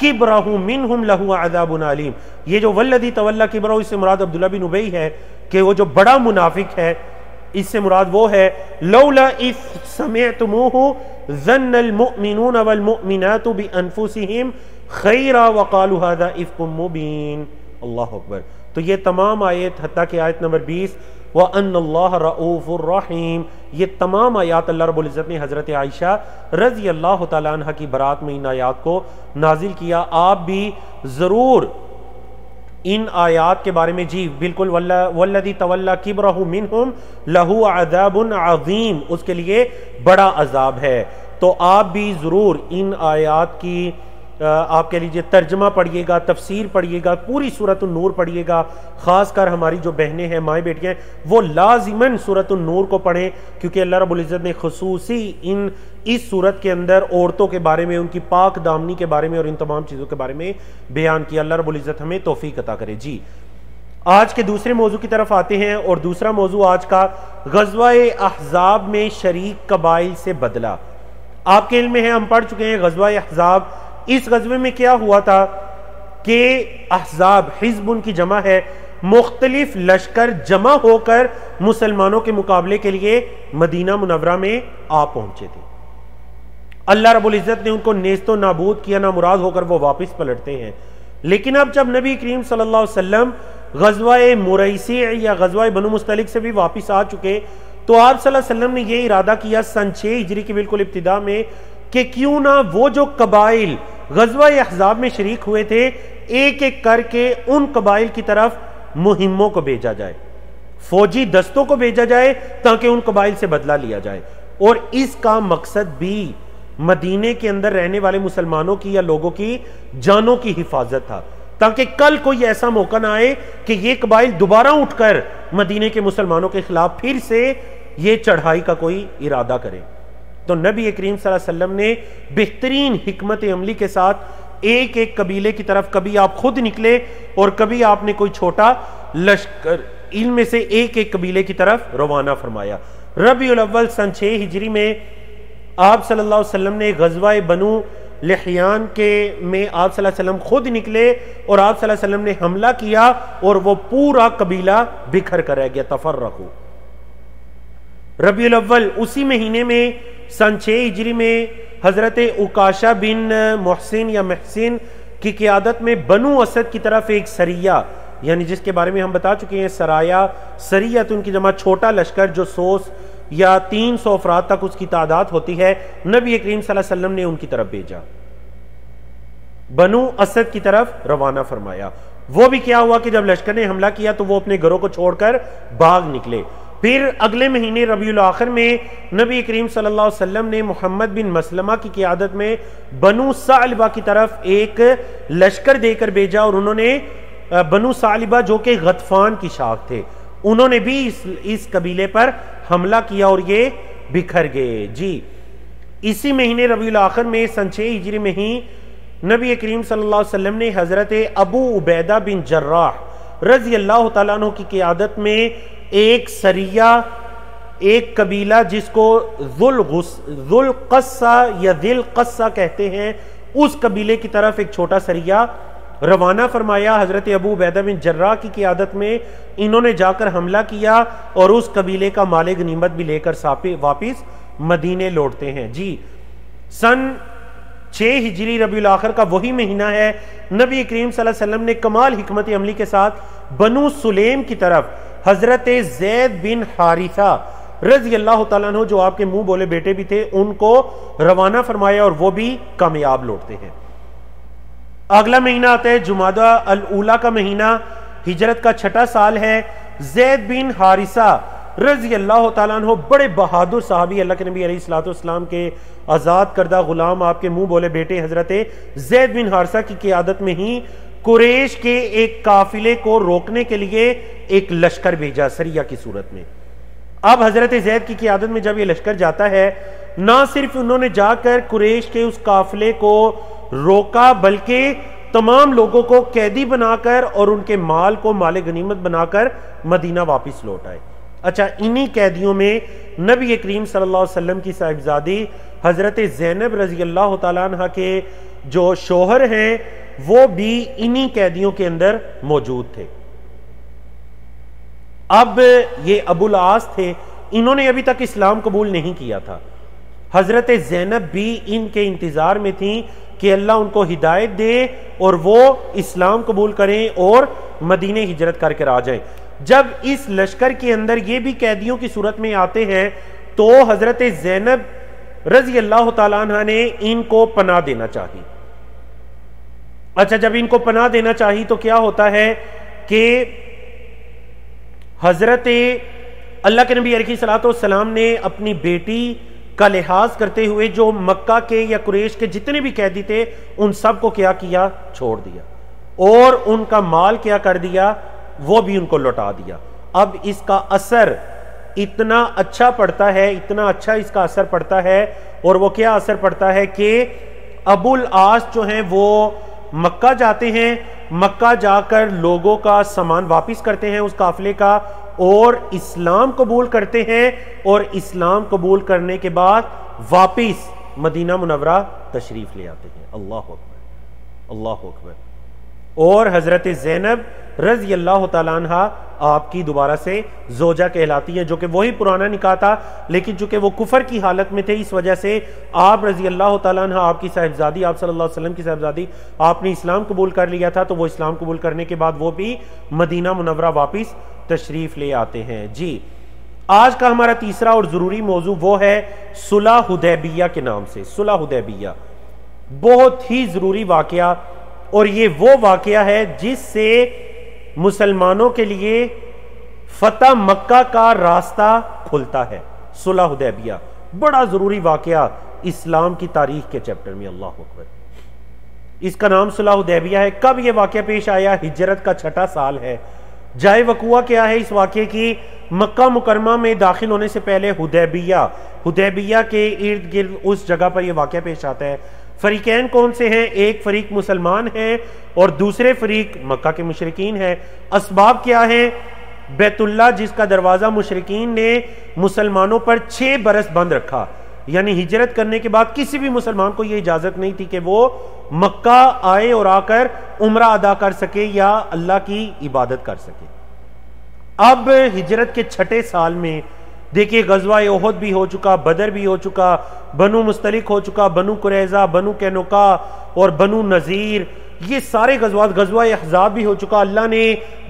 किब्रहु मिनहुम लहु अज़ाबुन अलीम। ये जो वल्लज़ी तवल्ला किब्रहु, इससे मुराद अब्दुल्लाह बिन उबई है कि वो जो बड़ा मुनाफिक है, इससे मुराद वो है, लौला इज़ समिअतमूहु ज़न्नल मुअमिनून वल मुअमिनातु बिअनफुसिहिम खैरा वक़ालू हाज़ा इफ़्कुम मुबीन। अल्लाहु अकबर। तो ये तमाम आयत हत्ता कि आयत नंबर 20 व अन्नल्लाह रऊफ़ुर रहीम, ये तमाम आयात अल्लाह रब्बुल इज़्ज़त ने हज़रत आयशा रज़ी अल्लाह तआला अन्हा की बरात में इन आयात को नाजिल किया। आप भी ज़रूर इन आयात के बारे में, जी बिल्कुल, वल्लज़ी तवल्ला किब्रहु मिनहुम लहु अज़ाबुन अज़ीम, उसके लिए बड़ा अजाब है। तो आप भी ज़रूर इन आयात की आप कह लीजिए तर्जमा पढ़िएगा, तफसीर पढ़िएगा, पूरी सूरतुन नूर पढ़िएगा। ख़ासकर हमारी जो बहनें हैं, माएँ बेटियाँ, वो लाजिमन सूरतुन नूर को पढ़ें, क्योंकि अल्लाह रब्बुल इज़्ज़त ने खुसूसी इस सूरत के अंदर औरतों के बारे में, उनकी पाक दामनी के बारे में और इन तमाम चीज़ों के बारे में बयान किया। अल्लाह रब्बुल इज़्ज़त हमें तौफीक अता करे। जी, आज के दूसरे मौजू की तरफ आते हैं, और दूसरा मौजू आज का ग़ज़वा-ए अहज़ाब में शरीक कबाइल से बदला। आपके इल्म में है, हम पढ़ चुके हैं ग़ज़वा-ए अहज़ाब। इस ग़ज़वे में क्या हुआ था कि अहज़ाब, हिज़्ब उनकी जमा है, मुख्तलिफ लश्कर जमा होकर मुसलमानों के मुकाबले के लिए मदीना मुनव्वरा में आ पहुंचे थे। अल्लाह रब्बुल इज़्ज़त ने उनको नेस्तो नाबूद किया, ना मुराद होकर वो वापस पलटते हैं। लेकिन अब जब नबी करीम सल्लल्लाहु अलैहि वसल्लम ग़ज़वा-ए मुरैसी या ग़ज़वा-ए बनु मुस्तलिक से भी वापस आ चुके, तो आप सल्लल्लाहु अलैहि वसल्लम ने यह इरादा किया सन 6 हिजरी की बिल्कुल इब्तिदा में कि क्यों ना वो जो कबाइल ग़ज़वा-ए अहज़ाब में शरीक हुए थे, एक एक करके उन कबाइल की तरफ मुहिम्मों को भेजा जाए, फौजी दस्तों को भेजा जाए, ताकि उन कबाइल से बदला लिया जाए। और इसका मकसद भी मदीने के अंदर रहने वाले मुसलमानों की या लोगों की जानों की हिफाजत था, ताकि कल कोई ऐसा मौका ना आए कि ये कबाइल दोबारा उठकर मदीने के मुसलमानों के खिलाफ फिर से ये चढ़ाई का कोई इरादा करे। तो नबी करीम सल्लल्लाहु अलैहि वसल्लम ने बेहतरीन हिकमत अमली के साथ एक एक कबीले की तरफ, कभी आप खुद निकले और कभी आपने कोई छोटा लश्कर इनमें से एक एक कबीले की तरफ रवाना फरमाया। रबीउल अव्वल सन 6 हिजरी में आप सल्लल्लाहु अलैहि वसल्लम ने ग़ज़वा-ए बनु लिहयान के में आप सल्लल्लाहु अलैहि वसल्लम खुद निकले और आप सल्लल्लाहु अलैहि वसल्लम ने हमला किया और वो पूरा कबीला बिखर कर रह गया, तफर्रक़ू। रबीउल अव्वल उसी महीने में सन 6 हिजरी में हज़रत उकाशा बिन मोहसिन या महसिन की क़ियादत में बनु असद की तरफ एक सरिया, यानी जिसके बारे में हम बता चुके हैं सराया, सरिया तो उनकी जमा छोटा लश्कर जो 100 या 300 अफराद तक उसकी तादाद होती है, नबी करीम सल्लल्लाहु अलैहि वसल्लम ने उनकी तरफ भेजा, बनु असद की तरफ रवाना फरमाया। वो भी क्या हुआ कि जब लश्कर ने हमला किया तो वो अपने घरों को छोड़कर भाग निकले। फिर अगले महीने रबीउल आखिर में नबी करीम सल्लल्लाहु अलैहि वसल्लम ने मोहम्मद बिन मसलमा की क़ियादत में बनु सालिबा की तरफ एक लश्कर देकर भेजा और उन्होंने बनु सालिबा जो कि गतफान की शाख थे, उन्होंने भी इस कबीले पर हमला किया और ये बिखर गए। जी, इसी महीने रबीउल आखिर में सन 6 हिजरी में ही नबी करीम सल्लल्लाहु अलैहि वसल्लम ने हजरत अबू उबैदा बिन जर्राह रजी अल्लाह तआला अन्हु की क़ियादत में एक सरिया, एक कबीला जिसको जुल क़स्सा या दिल क़स्सा कहते हैं, उस कबीले की तरफ एक छोटा सरिया रवाना फरमाया। हजरत अबू उबैदा बिन जर्राह की क़ियादत में इन्होंने जाकर हमला किया और उस कबीले का माल गनीमत भी लेकर वापिस मदीने लौटते हैं। जी, सन 6 हिजरी रबीउल आखिर का वही महीना है, नबी करीम सल्लल्लाहु अलैहि वसल्लम ने कमाल हिकमत अमली के साथ बनु सुलेम की तरफ हजरत ज़ैद बिन हारिसा रज़ी अल्लाह तआला अन्हु, जो आपके मुंह बोले बेटे भी थे, उनको रवाना फरमाया और वो भी कामयाब लौटते हैं। अगला महीना आता है जुमादा अल ऊला का महीना, हिजरत का 6ठा साल है। ज़ैद बिन हारिसा रज़ी अल्लाह तआला अन्हु बड़े बहादुर सहाबी, अल्लाह के नबी अलैहिस्सलातु वस्सलाम के आज़ाद करदा गुलाम, आपके मुंह बोले बेटे हजरत ज़ैद बिन हारिसा की क़ियादत में ही कुरैश के एक काफिले को रोकने के लिए एक लश्कर भेजा सरिया की सूरत में। अब हजरत ज़ैद की क़ियादत में जब ये लश्कर जाता है, ना सिर्फ उन्होंने जाकर कुरैश के उस काफिले को रोका, बल्कि तमाम लोगों को कैदी बनाकर और उनके माल को माल गनीमत बनाकर मदीना वापस लौट आए। अच्छा, इन्हीं कैदियों में नबी करीम सल्लल्लाहु अलैहि वसल्लम की साहिबजादी हजरत ज़ैनब रज़ी अल्लाह तआला अन्हा के जो शोहर हैं वो भी इन्हीं कैदियों के अंदर मौजूद थे। अब ये अबुल आस थे, इन्होंने अभी तक इस्लाम कबूल नहीं किया था। हजरत ज़ैनब भी इनके इंतजार में थी कि अल्लाह उनको हिदायत दे और वो इस्लाम कबूल करें और मदीने हिजरत करके आ जाएं। जब इस लश्कर के अंदर ये भी कैदियों की सूरत में आते हैं तो हजरत ज़ैनब रज़ी अल्लाह तआला अन्हा ने इनको पनाह देना चाहिए। अच्छा, जब इनको पनाह देना चाहिए तो क्या होता है कि हजरत अल्लाह के नबी अलैहिस्सलातु वस्सलाम ने अपनी बेटी का लिहाज करते हुए जो मक्का के या कुरैश के जितने भी कैदी थे उन सब को क्या किया, छोड़ दिया और उनका माल क्या कर दिया, वो भी उनको लौटा दिया। अब इसका असर इतना अच्छा पड़ता है, इतना अच्छा इसका असर पड़ता है, और वो क्या असर पड़ता है कि अबुल आस जो हैं वो मक्का जाते हैं, मक्का जाकर लोगों का सामान वापिस करते हैं उस काफिले का और इस्लाम कबूल करते हैं, और इस्लाम कबूल करने के बाद वापिस मदीना मुनव्वरा तशरीफ ले आते हैं। अल्लाह अकबर, अल्लाह अकबर। और हजरत ज़ैनब रज़ी अल्लाह तआला अन्हा आपकी दोबारा से जोजा कहलाती है, जो कि वही पुराना निकाह था, लेकिन चूंकि वो कुफर की हालत में थे इस वजह से आप रज़ी अल्लाह तआला अन्हा, आपकी साहिबजादी, आप सल्लल्लाहु अलैहि वसल्लम की साहिबजादी, आपने इस्लाम कबूल कर लिया था, तो वो इस्लाम कबूल करने के बाद वो भी मदीना मुनव्वरा वापिस तशरीफ ले आते हैं। जी, आज का हमारा तीसरा और ज़रूरी मौजू वो है सुलह हुदैबिया के नाम से। सुलह हुदैबिया बहुत ही ज़रूरी वाक़या, और ये वो वाक़या है जिससे मुसलमानों के लिए फतह मक्का का रास्ता खुलता है। सुलह हुदैबिया बड़ा ज़रूरी वाक़या इस्लाम की तारीख के चैप्टर में। अल्लाह अकबर। इसका नाम सुलह हुदैबिया है। कब यह वाक़या पेश आया? हिजरत का 6ठा साल है। जाए वकुआ क्या है इस वाक़े की? मक्का मुकरमा में दाखिल होने से पहले हुदैबिया के इर्द गिर्द उस जगह पर यह वाक़या पेश आता है। फरीकैन कौन से हैं? एक फरीक मुसलमान हैं और दूसरे फरीक मक्का के मुशरिकीन हैं। असबाब क्या हैं? बैतुल्लाह जिसका दरवाज़ा मुशरिकीन ने मुसलमानों पर 6 बरस बंद रखा, यानी हिजरत करने के बाद किसी भी मुसलमान को यह इजाज़त नहीं थी कि वो मक्का आए और आकर उम्रा अदा कर सके या अल्लाह की इबादत कर सके। अब हिजरत के 6ठे साल में देखिए गज़वा ओहद भी हो चुका, बदर भी हो चुका, बनु मुस्तलिक हो चुका, बनु कुरैज़ा, बनु कैनुका और बनु नज़ीर, ये सारे गज़वात, गज़वा अहज़ाब भी हो चुका। अल्लाह ने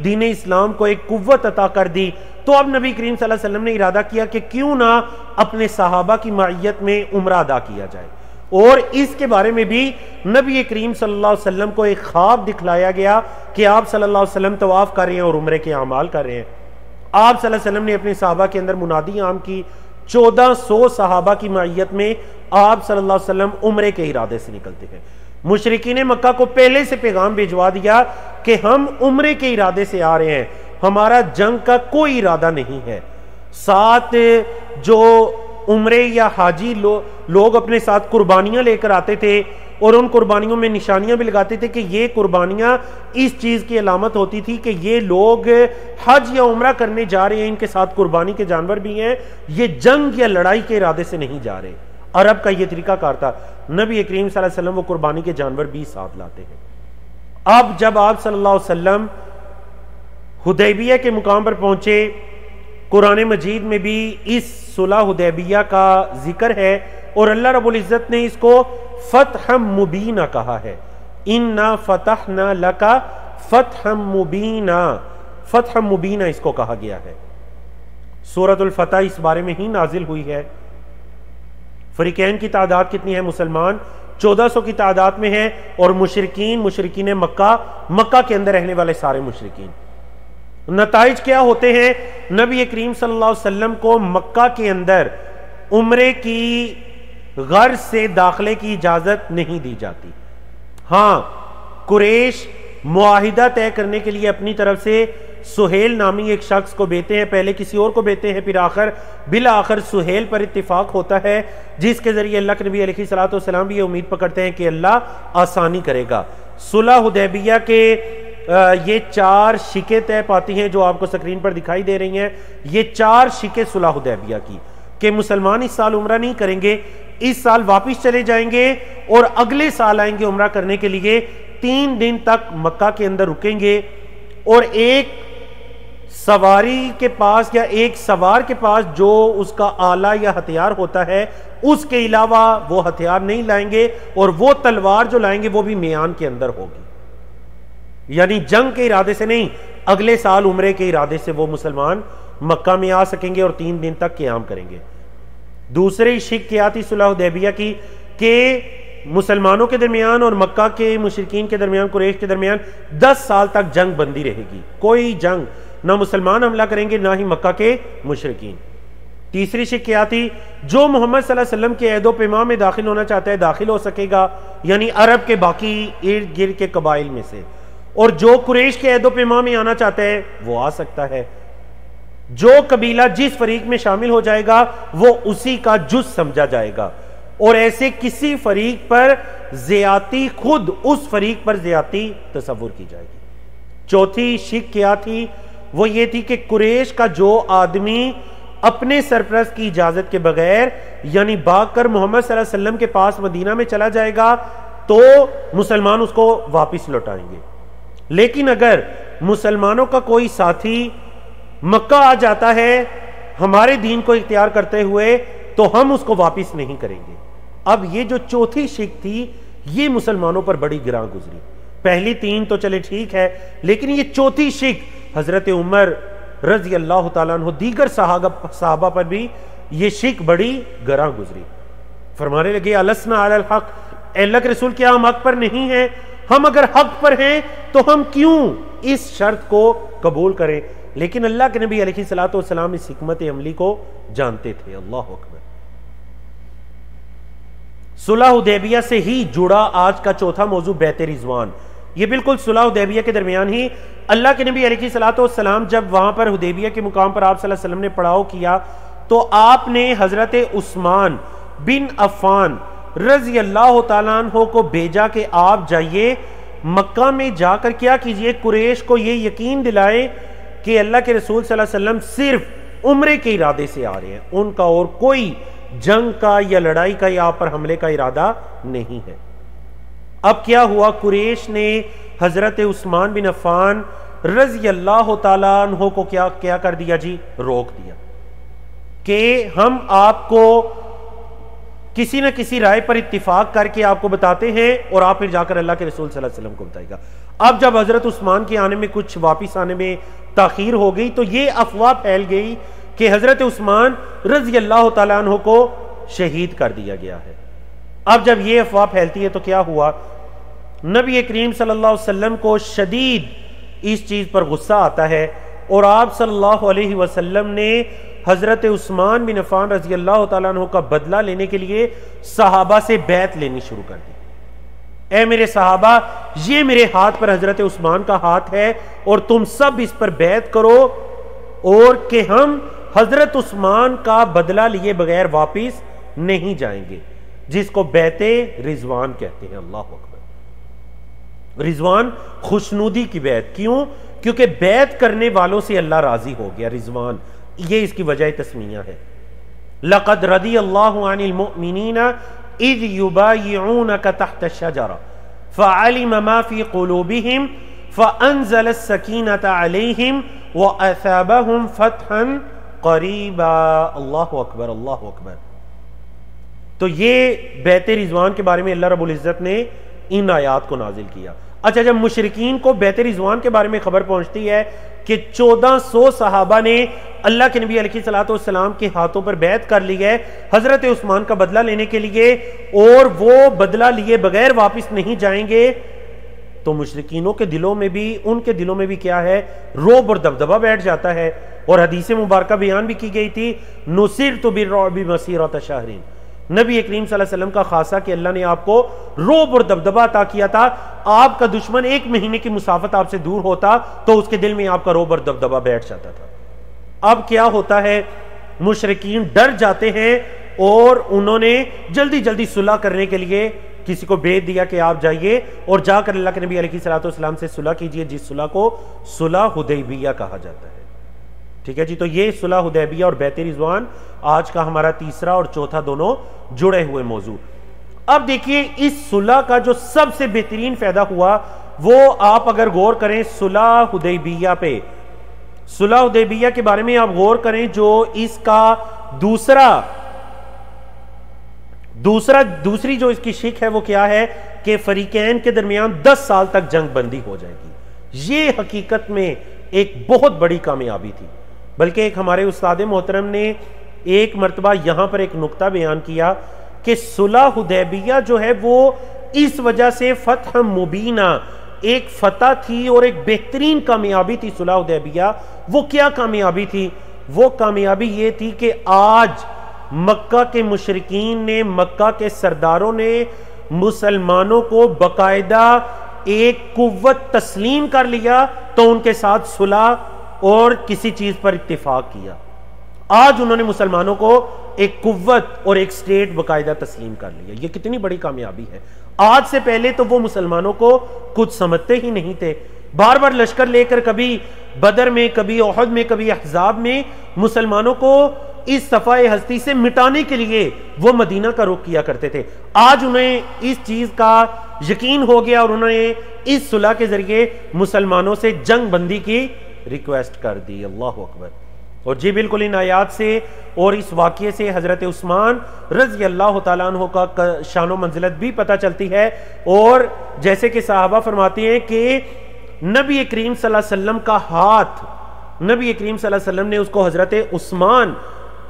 दीन इस्लाम को एक कुव्वत अता कर दी। तो अब नबी करीम सल्लल्लाहु अलैहि वसल्लम ने इरादा किया कि क्यों ना अपने सहाबा की मईयत में उम्रा अदा किया जाए, और इसके बारे में भी नबी करीम सल्लल्लाहु अलैहि वसल्लम को एक ख्वाब दिखलाया गया कि आप सल्लल्लाहु अलैहि वसल्लम तवाफ कर रहे हैं और उम्रे के अमाल कर रहे हैं। आप सल्लल्लाहु अलैहि वसल्लम ने अपने सहाबा के अंदर मुनादी आम की। 1400 सहाबा की मायत में आप सल्लल्लाहु अलैहि वसल्लम उम्रे के इरादे से निकलते हैं। मुशरिकीन मक्का को पहले से पैगाम भिजवा दिया कि हम उम्रे के इरादे से आ रहे हैं, हमारा जंग का कोई इरादा नहीं है। साथ जो उम्रे या हाजी लोग अपने साथ कुर्बानियां लेकर आते थे और उन कुर्बानियों में निशानियां भी लगाते थे कि ये कुर्बानियां इस चीज की अलामत होती थी कि ये लोग हज या उम्रा करने जा रहे हैं, इनके साथ कुर्बानी के जानवर भी हैं, ये जंग या लड़ाई के इरादे से नहीं जा रहे। अरब का ये तरीकाकार था। नबी करीम सल्लल्लाहु अलैहि वसल्लम वो कुर्बानी के जानवर भी साथ लाते हैं। अब जब आप सल्लल्लाहु अलैहि वसल्लम हुदैबिया के मुकाम पर पहुंचे, कुरान मजीद में भी इस सुलह हुदैबिया का जिक्र है और अल्लाह रब्बुल इज्जत ने इसको फतह मुबीना कहा है। इन्ना फतहना लका फतह मुबीना, फतह मुबीना इसको कहा गया है। सूरतुल फतह इस बारे में ही नाजिल हुई है। फरीकैन की तादाद कितनी है? मुसलमान 1400 की तादाद में है और मुशरिकीन मक्का के अंदर रहने वाले सारे मुशरिकीन। नताइज क्या होते हैं? नबी करीम सल्लल्लाहु अलैहि वसल्लम को मक्का के अंदर उम्रे की गर्ज से दाखिले की इजाजत नहीं दी जाती। हाँ, कुरैश मुआहिदा तय करने के लिए अपनी तरफ से सुहेल नामी एक शख्स को भेजते हैं, पहले किसी और को भेजते हैं, फिर बिला आखिर सुहेल पर इत्तिफाक होता है, जिसके जरिए अल्लाह के नबी अलैहिस्सलातु वस्सलाम भी ये उम्मीद पकड़ते हैं कि अल्लाह आसानी करेगा। सुलह हुदैबिया के ये 4 शिके तय पाती हैं जो आपको स्क्रीन पर दिखाई दे रही हैं। ये 4 शिके सुलह हुदैबिया की कि मुसलमान इस साल उम्रा नहीं करेंगे, इस साल वापिस चले जाएंगे और अगले साल आएंगे उम्रा करने के लिए। 3 दिन तक मक्का के अंदर रुकेंगे और एक सवारी के पास या एक सवार के पास जो उसका आला या हथियार होता है उसके अलावा वो हथियार नहीं लाएंगे और वो तलवार जो लाएंगे वो भी मियान के अंदर होगी, यानी जंग के इरादे से नहीं, अगले साल उम्रे के इरादे से वो मुसलमान मक्का में आ सकेंगे और 3 दिन तक क़याम करेंगे। दूसरी शिक क्या थी सुलह हुदैबिया की कि मुसलमानों के दरमियान और मक्का के मुशरिकीन के दरमियान, कुरैश के दरमियान 10 साल तक जंग बंदी रहेगी। कोई जंग, ना मुसलमान हमला करेंगे ना ही मक्का के मुशरिकीन। तीसरी शिक क्या थी? जो मोहम्मद सल्लल्लाहु अलैहि वसल्लम के ऐदो पैमा में दाखिल होना चाहता है दाखिल हो सकेगा, यानी अरब के बाकी इर्द गिर्द के कबाइल में से, और जो कुरैश के ऐदो पैमा में आना चाहता है वो आ सकता है। जो कबीला जिस फरीक में शामिल हो जाएगा वो उसी का जुज समझा जाएगा और ऐसे किसी फरीक पर ज्यादती खुद उस फरीक पर ज्यादती तसव्वुर की जाएगी। चौथी शिक क्या थी? वो ये थी कि कुरैश का जो आदमी अपने सरपरस्त की इजाजत के बगैर यानी भागकर मोहम्मद सल्लल्लाहु अलैहि वसल्लम के पास मदीना में चला जाएगा तो मुसलमान उसको वापस लौटाएंगे, लेकिन अगर मुसलमानों का कोई साथी मक्का आ जाता है हमारे दीन को इख्तियार करते हुए तो हम उसको वापस नहीं करेंगे। अब ये जो चौथी शिक थी ये मुसलमानों पर बड़ी गिरां गुजरी। पहली 3 तो चले ठीक है, लेकिन ये चौथी शिक हजरत उमर रजी अल्लाह तआला अन्हु दीगर सहाबा पर भी ये शिक बड़ी गिरां गुजरी। फरमाने लगे अलसना अलल हक, अल्लाह के रसूल क्या हम हक पर नहीं हैं? हम अगर हक पर हैं तो हम क्यों इस शर्त को कबूल करें? लेकिन अल्लाह के नबी अलैहिस्सलातु वस्सलाम इस हिकमत अमली को जानते थे। अल्लाह अकबर। सुलह हुदैबिया से ही जुड़ा आज का चौथा मौजू बैत रिजवान। ये बिल्कुल सुलह हुदैबिया के दरमियान ही अल्लाह के नबी अलैहिस्सलातु वस्सलाम जब वहां पर हुदैबिया के मुकाम पर आप सल्लल्लाहु अलैहि वसल्लम ने पड़ाव किया तो आपने हजरत उस्मान बिन अफ़्फ़ान रज़ी अल्लाह तआला अन्हु को भेजा कि आप जाइए मक्का में जाकर क्या कीजिए, कुरैश को ये यकीन दिलाए कि अल्लाह के रसूल सल्लल्लाहु अलैहि वसल्लम सिर्फ उम्रे के इरादे से आ रहे हैं, उनका और कोई जंग का या लड़ाई का या आप पर हमले का इरादा नहीं है। अब क्या हुआ? कुरैश ने हजरत उस्मान बिन अफ़्फ़ान रज़ी अल्लाह तआला अन्हु को क्या कर दिया जी? रोक दिया कि हम आपको किसी न किसी राय पर इत्तिफाक करके आपको बताते हैं और आप फिर जाकर अल्लाह के रसूल सल्लल्लाहु अलैहि वसल्लम को बताएगा। अब जब हजरत उस्मान के आने में कुछ वापिस आने में ताखीर हो गई तो ये अफवाह फैल गई कि हजरत उस्मान रज़ी अल्लाह तआला अन्हु को शहीद कर दिया गया है। अब जब ये अफवाह फैलती है तो क्या हुआ? नबी करीम सल्लल्लाहु अलैहि वसल्लम को शदीद इस चीज पर गुस्सा आता है और आप सल्लल्लाहु अलैहि वसल्लम ने हजरत उस्मान बिन अफ़्फ़ान रज़ी अल्लाह तआला अन्हु का बदला लेने के लिए सहाबा से बैत लेनी शुरू कर दी। ए मेरे सहाबा, ये मेरे हाथ पर हजरत उस्मान का हाथ है और तुम सब इस पर बैत करो और कि हम हजरत उस्मान का बदला लिए बगैर वापिस नहीं जाएंगे, जिसको बैते रिजवान कहते हैं। अल्लाह अकबर। रिजवान खुशनुदी की बैत। क्यों? क्योंकि बैत करने वालों से अल्लाह राजी हो गया। रिजवान, ये इसकी वजह तस्मीया है। लक़द रदी अल्लाहु अनिल मुमिनीना इज़ युबायिऊनका तहत शजरा फ़अलिम मा फ़ी क़ुलूबिहिम फ़अंज़ल अस्सकीनता अलैहिम व असाबहुम फ़तहन क़रीबा। अल्लाहु अकबर, अल्लाहु अकबर। तो ये बैत रिजवान के बारे में अल्लाह रब्बुल इज़्ज़त ने इन आयात को नाजिल किया। अच्छा, जब मुशरिकीन को बैत रिजवान के बारे में खबर पहुंचती है कि 1400 सहाबा ने अल्लाह के नबी अलैहिस्सलाम के हाथों पर बैत कर ली है हजरत उस्मान का बदला लेने के लिए, और वो बदला लिए बगैर वापस नहीं जाएंगे, तो मुशरिकीनों के दिलों में भी, उनके दिलों में भी क्या है, रोब और दबदबा बैठ जाता है। और हदीस मुबारक बयान भी की गई थी, नुसिरतु बिर्रुअबि मसीरत शहरिन। नबी करीम सल्लल्लाहु अलैहि वसल्लम का खासा कि अल्लाह ने आपको रोब और दबदबा अता किया था। आपका दुश्मन 1 महीने की मुसाफत आपसे दूर होता तो उसके दिल में आपका रोब और दबदबा बैठ जाता था। अब क्या होता है, मुशरिकीन डर जाते हैं और उन्होंने जल्दी जल्दी सुलह करने के लिए किसी को भेज दिया कि आप जाइए और जाकर अल्लाह के नबी अलैहिस्सलाम से सुलह कीजिए, जिस सुलह को सुलह हुदैबिया कहा जाता है। ठीक है जी। तो ये सुलह हुदैबिया और बैत रिजवान आज का हमारा तीसरा और चौथा दोनों जुड़े हुए मौजू। अब देखिए, इस सुलह का जो सबसे बेहतरीन फायदा हुआ वो आप अगर गौर करें सुलह हुदैबिया पे, सुलह हुदैबिया के बारे में आप गौर करें, जो इसका दूसरी जो इसकी शिक है वो क्या है कि फरीकैन के दरमियान 10 साल तक जंग बंदी हो जाएगी। ये हकीकत में एक बहुत बड़ी कामयाबी थी। बल्कि एक हमारे उस्ताद मोहतरम ने एक मरतबा यहां पर एक नुक्ता बयान किया कि सुलह हुदैबिया जो है वो इस वजह से फतह मुबीना, एक फतह थी और एक बेहतरीन कामयाबी थी सुलह हुदैबिया। वो क्या कामयाबी थी? वो कामयाबी ये थी कि आज मक्का के मुशरिकीन ने, मक्का के सरदारों ने मुसलमानों को बाकायदा एक कुव्वत तस्लीम कर लिया, तो उनके साथ सुलह और किसी चीज पर इत्तिफाक किया। आज उन्होंने मुसलमानों को एक कुव्वत और एक स्टेट बाकायदा तस्लीम कर लिया। ये कितनी बड़ी कामयाबी है। आज से पहले तो वो मुसलमानों को कुछ समझते ही नहीं थे। बार बार लश्कर लेकर कभी बदर में, कभी ओहद में, कभी अहज़ाब में मुसलमानों को इस सफ़ाए हस्ती से मिटाने के लिए वो मदीना का रुख किया करते थे। आज उन्हें इस चीज का यकीन हो गया और उन्होंने इस सुलह के जरिए मुसलमानों से जंग बंदी की रिक्वेस्ट कर दी। अल्लाह अकबर। और जी बिल्कुल इन आयात से और इस वाक़ये से हजरत उस्मान रज़ी अल्लाह तआला अन्हु का शानो मंजिलत भी पता चलती है। और जैसे कि साहबा फरमाते हैं कि नबी करीम सल्लल्लाहु अलैहि वसल्लम का हाथ, नबी करीम सल्लल्लाहु अलैहि वसल्लम ने उसको हजरत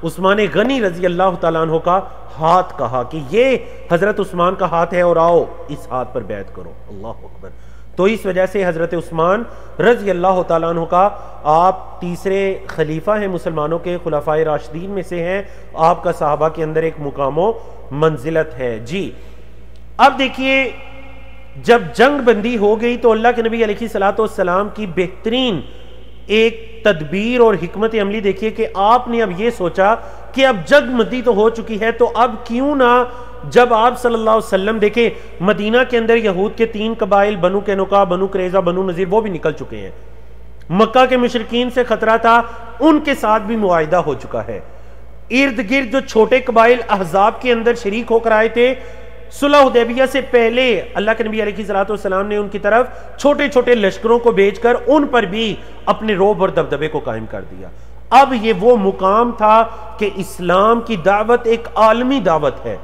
उस्मान गनी रज़ी अल्लाह तआला अन्हु का हाथ कहा कि ये हजरत उस्मान का हाथ है और आओ इस हाथ पर बैत करो। अल्लाह अकबर। तो इस वजह से हजरत उस्मान रज़ी अल्लाह तआला अन्हु का, आप तीसरे खलीफा हैं मुसलमानों के, खुलाफाए राशिदीन में से हैं। आपका साहबा के अंदर एक मुकामो मंजिलत है जी। अब देखिए, जब जंग बंदी हो गई तो अल्लाह के नबी अलैहिस्सलाम की बेहतरीन एक तदबीर और हिकमत अमली देखिए कि आपने अब ये सोचा कि अब जंग बंदी तो हो चुकी है, तो अब क्यों ना, जब आप सल्लल्लाहु अलैहि वसल्लम देखे मदीना के अंदर यहूद के 3 कबाइल, बनु कैनुका, बनु कुरैज़ा, बनु नज़ीर, वो भी निकल चुके हैं। मक्का के मुशरिकीन से खतरा था, उनके साथ भी मुआहिदा हो चुका है। इर्द गिर्द जो छोटे कबाइल अहज़ाब के अंदर शरीक होकर आए थे, सुलह हुदैबिया से पहले अल्लाह के नबी अलैहिस्सलाम ने उनकी तरफ छोटे छोटे लश्करों को भेजकर उन पर भी अपने रोब और दबदबे को कायम कर दिया। अब ये वो मुकाम था कि इस्लाम की दावत एक आलमी दावत है।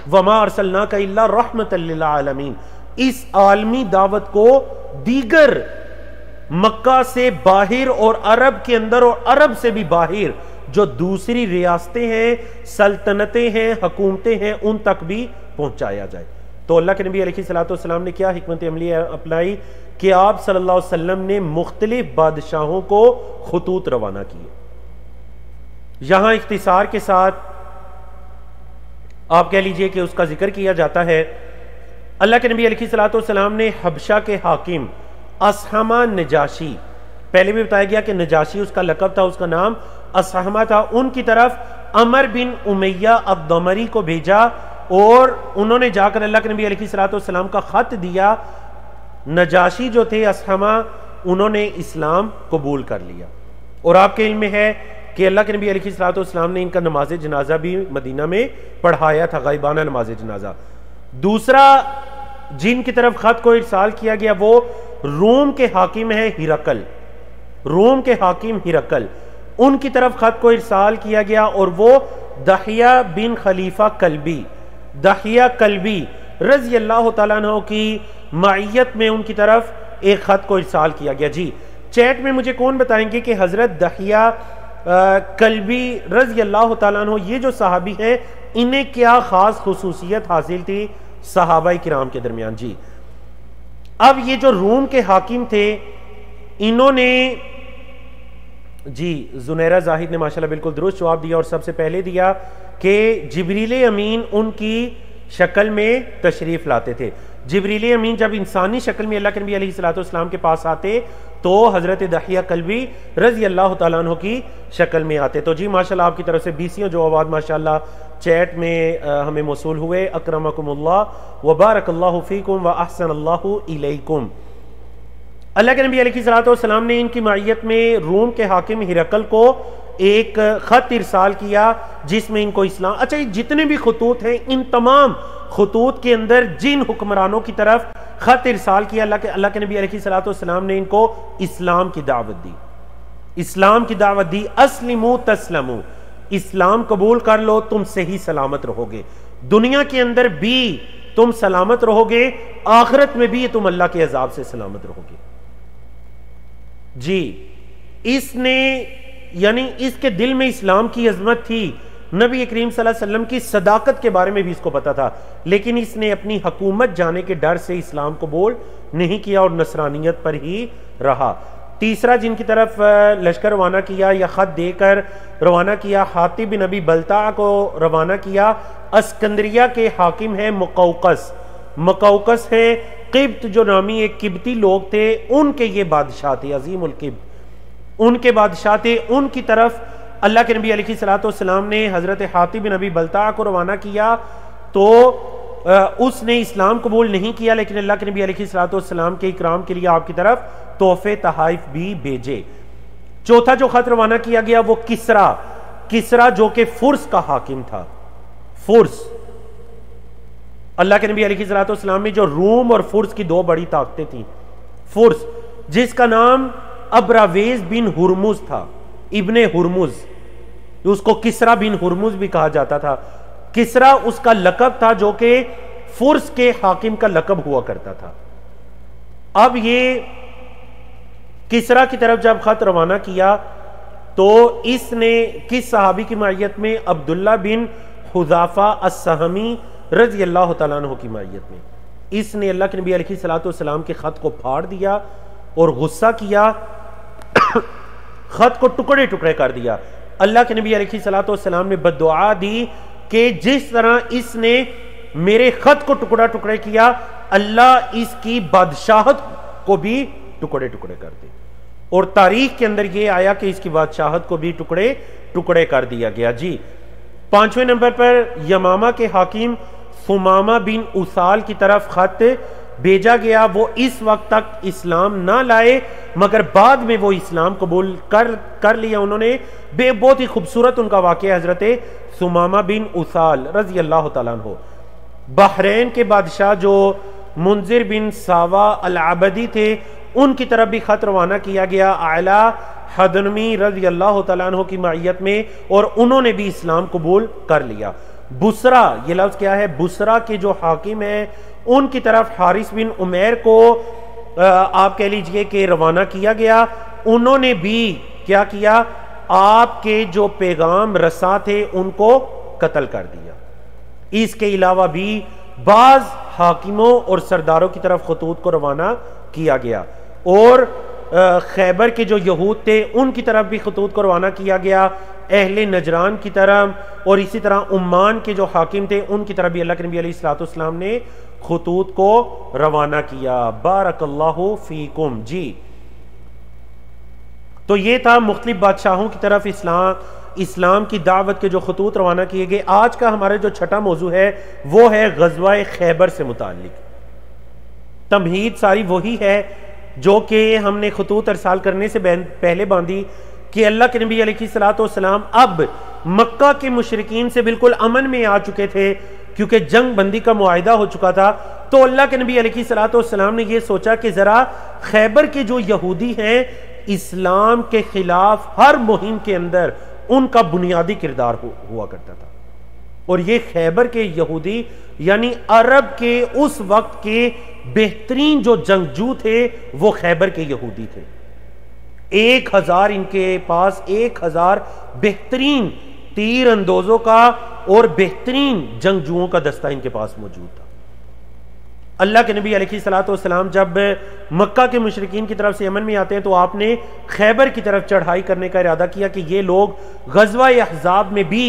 वमा अरसलनाका इल्ला रहमतल लिल आलमीन। इस आलमी दावत को दीगर मक्का से बाहर और अरब के अंदर और अरब से भी बाहर जो दूसरी रियासतें हैं, सल्तनतें हैं, हुकूमतें हैं, उन तक भी पहुंचाया जाए। तो अल्लाह के नबी अलैहिस्सलाम ने क्या हिकमत अमली अपनाई कि आप सल्लल्लाहु अलैहि वसल्लम ने मुख्तलिफ बादशाहों को खुतूत रवाना किए। यहां इख्तिसार के साथ आप कह लीजिए कि उसका जिक्र किया जाता है। अल्लाह के नबी अलैहिस्सलाम ने हबशा के हाकिम असहमा नजाशी, पहले भी बताया गया कि नजाशी उसका लकब था, उसका नाम असहमा था, उनकी तरफ अमर बिन उमैया अद-दमरी को भेजा और उन्होंने जाकर अल्लाह के नबी अलैहिस्सलाम का खत दिया। नजाशी जो थे असहमा, उन्होंने इस्लाम कबूल कर लिया। और आपके इल्म में है कि अल्लाह के नबी अलैहिस्सलाम ने इनका नमाज जनाजा भी मदीना में पढ़ाया था, गायबाना नमाज जनाजा। दूसरा जिनकी तरफ खत को इरसाल किया गया वो रोम के हाकिम है हिरकल, रोम के हाकिम हिरकल, उनकी तरफ खत को इरसाल किया गया और वो दहिया बिन खलीफा कल्बी, दहिया कल्बी रजी अल्लाह तआला अन्हु की मायत में उनकी तरफ एक खत को इरसाल किया गया। जी चैट में मुझे कौन बताएंगे कि हजरत दहिया कल्बी रजी अल्लाह तआला अन्हु ये जो सहाबी हैं इन्हें क्या खास खुसूसियत हासिल थी सहाबा किराम के दरमियान। जी अब ये जो रूम के हाकिम थे इन्होंने, जी जुनैरा जाहिद ने माशाल्लाह बिल्कुल दुरुस्त जवाब दिया और सबसे पहले दिया कि जिब्रील अमीन उनकी शक्ल में तशरीफ लाते थे। जिब्रील अमीन जब इंसानी शक्ल में अल्लाह के नबी अलैहिस्सलाम के पास आते तो हजरत दहिया कल्बी रजी अल्लाह तआला अन्हु की शक्ल में आते। तो जी माशाल्लाह आपकी तरफ से 20 जवाब माशाल्लाह चैट में हमें मौसूल हुए। अकरमकुमुल्लाह व बारकल्लाहु फीकुम व अहसनल्लाहु इलैकुम। अल्लाह के नबी अलैहिस्सलाम ने इनकी मायत में रूम के हाकिम हिरकल को एक खत इरसाल किया जिसमें इनको इस्लाम, अच्छा जितने भी खतूत हैं इन तमाम खतूत के अंदर जिन हुक्मरानों की तरफ खत इरसाल किया अल्लाह के नबी अलैहिस्सलाम ने इनको इस्लाम की दावत दी, इस्लाम की दावत दी। अस्लिमू तस्लमू, इस्लाम कबूल कर लो तुम सही सलामत रहोगे, दुनिया के अंदर भी तुम सलामत रहोगे, आखिरत में भी तुम अल्लाह के अजाब से सलामत रहोगे। जी इसने यानी इसके दिल में इस्लाम की अजमत थी, नबी करीम सल्लल्लाहु अलैहि वसल्लम की सदाकत के बारे में भी इसको पता था, लेकिन इसने अपनी हुकूमत जाने के डर से इस्लाम कबूल नहीं किया और नसरानियत पर ही रहा। तीसरा जिनकी तरफ लश्कर रवाना किया या खत देकर रवाना किया, हातिब बिन अबी बल्ता को रवाना किया। अस्कंदरिया के हाकिम है मुकौकस, मुकौकस है किब्त जो नामी एक किब्ती लोग थे, उनके ये बादशाह थे, अजीमुल किब्त उनके बादशाह थे। उनकी तरफ अल्लाह के नबी अलैहिस्सलाम ने हजरत हातिब बिन अबी बल्ता को रवाना किया तो उसने इस्लाम कबूल नहीं किया, लेकिन अल्लाह के नबी अलैहिस्सलाम के इकराम के लिए आपकी तरफ तोहफे तहाइफ भी भेजे। चौथा जो खत रवाना किया गया वो किसरा, किसरा जो कि फुर्स का हाकिम था। फुर्स, अल्लाह के नबी अलैहिस्सलाम में जो रूम और फुर्स की दो बड़ी ताकतें थी, फुर्स जिसका नाम अब्रावेज बिन हुरमुज था, इब्ने हुरमुज, उसको किसरा बिन हुरमुज भी कहा जाता था। किसरा उसका लकब था जो कि फुर्स के हाकिम का लकब हुआ करता था। अब ये किसरा की तरफ जब खत रवाना किया तो इसने किस सहाबी की मायत में, अब्दुल्ला बिन हुज़ाफा अस्सहमी रजी अल्लाह तआला अन्हु की मायत में, इसने अल्लाह के नबी अलैहिस्सलाम के खत को फाड़ दिया और गुस्सा किया, खत को टुकड़े टुकड़े कर दिया। अल्लाह के नबी अलैहिस्सलाम ने बद्दुआ दी कि जिस तरह इसने मेरे खत को टुकड़ा टुकड़े किया, अल्लाह इसकी बादशाहत को भी टुकड़े टुकड़े कर दे। और तारीख के अंदर यह आया कि इसकी बादशाहत को भी टुकड़े टुकड़े कर दिया गया। जी 5वें नंबर पर यमामा के हाकिम सुमामा बिन उसाल की तरफ खत भेजा गया। वो इस वक्त तक इस्लाम ना लाए मगर बाद में वो इस्लाम कबूल कर लिया उन्होंने। बहुत ही खूबसूरत उनका वाक़या हजरत सुमामा बिन उसाल रजी अल्लाह तआला अन्हु, बहरैन के बादशाह जो मुंजिर बिन सावा अल आबदी थे, उनकी तरफ भी खत रवाना किया गया आला हदनमी रजी अल्लाह तआला अन्हु की मायत में, और उन्होंने भी इस्लाम कबूल कर लिया। बुसरा, ये लफ्ज क्या है, बुसरा के जो हाकिम है उनकी तरफ हारिस बिन उमैर को आप कह लीजिए कि रवाना किया गया। उन्होंने भी क्या किया, आपके जो पैगाम रसा थे उनको कत्ल कर दिया। इसके अलावा भी बाज हाकिमों और सरदारों की तरफ खतूत को रवाना किया गया, और खैबर के जो यहूद थे उनकी तरफ भी खतूत को रवाना किया गया, अहले नजरान की तरफ, और इसी तरह उम्मान के जो हाकिम थे उनकी तरफ भी अल्लाह के नबी अलैहिस्सलाम ने खतूत को रवाना किया। बारकल्लाहु फीकुम। जी, तो ये था मुख्तलिफ बादशाहों की तरफ इस्लाम की दावत के जो खतूत रवाना किए गए। आज का हमारा जो छठा मौजू है वो है ग़ज़वा खैबर से मुताल्लिक। तमहीद सारी वही है जो कि हमने खतूत अरसाल करने से पहले बांधी कि अल्लाह के नबी अलैहिस्सलाम अब मक्का के मुशरिकीन से बिल्कुल अमन में आ चुके थे, क्योंकि जंग बंदी का मुआहिदा हो चुका था। तो अल्लाह के नबी अलैहिस्सलाम ने यह सोचा कि जरा खैबर के जो यहूदी हैं इस्लाम के खिलाफ हर मुहिम के अंदर उनका बुनियादी किरदार हुआ करता था, और ये खैबर के यहूदी यानी अरब के उस वक्त के बेहतरीन जो जंगजू थे वो खैबर के यहूदी थे। 1000 इनके पास 1000 बेहतरीन तीर अंदोजों का और बेहतरीन जंगजुओं का दस्ता इनके पास मौजूद था। अल्लाह के नबी अलैहिस्सलाम जब मक्का के मुशरिकीन की तरफ से यमन में आते हैं तो आपने खैबर की तरफ चढ़ाई करने का इरादा किया कि ये लोग ग़ज़वा अहज़ाब में भी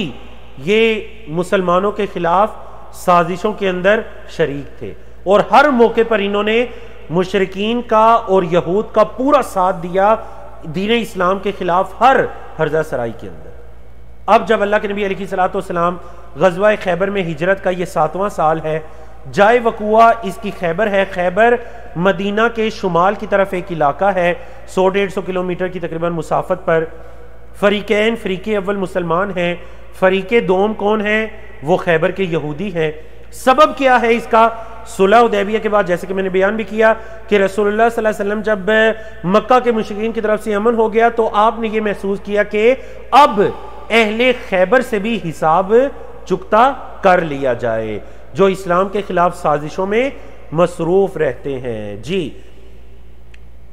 ये मुसलमानों के खिलाफ साजिशों के अंदर शरीक थे, और हर मौके पर इन्होंने मुशरिकीन का और यहूद का पूरा साथ दिया दीन इस्लाम के खिलाफ हर हर्जा सराई के अंदर। अब जब अल्लाह के नबी अलैहिस्सलाम ग़ज़वा खैबर में हिजरत का ये 7वां साल है, जाए वकुआ इसकी खैबर है। खैबर मदीना के शुमाल की तरफ एक इलाका है, 100-150 किलोमीटर की तकरीबन मुसाफत पर। फरीकैन, फरीके अव्वल मुसलमान हैं, फरीके दोम कौन है? वो खैबर के यहूदी हैं। सबब क्या है इसका? सुलह हुदैबिया के बाद जैसे कि मैंने बयान भी किया कि रसूलुल्लाह सल्लल्लाहु अलैहि वसल्लम जब मक्का के मुशरिकीन की तरफ से अमन हो गया तो आपने ये महसूस किया कि अब अहले खैबर से भी हिसाब चुकता कर लिया जाए जो इस्लाम के खिलाफ साजिशों में मसरूफ रहते हैं। जी,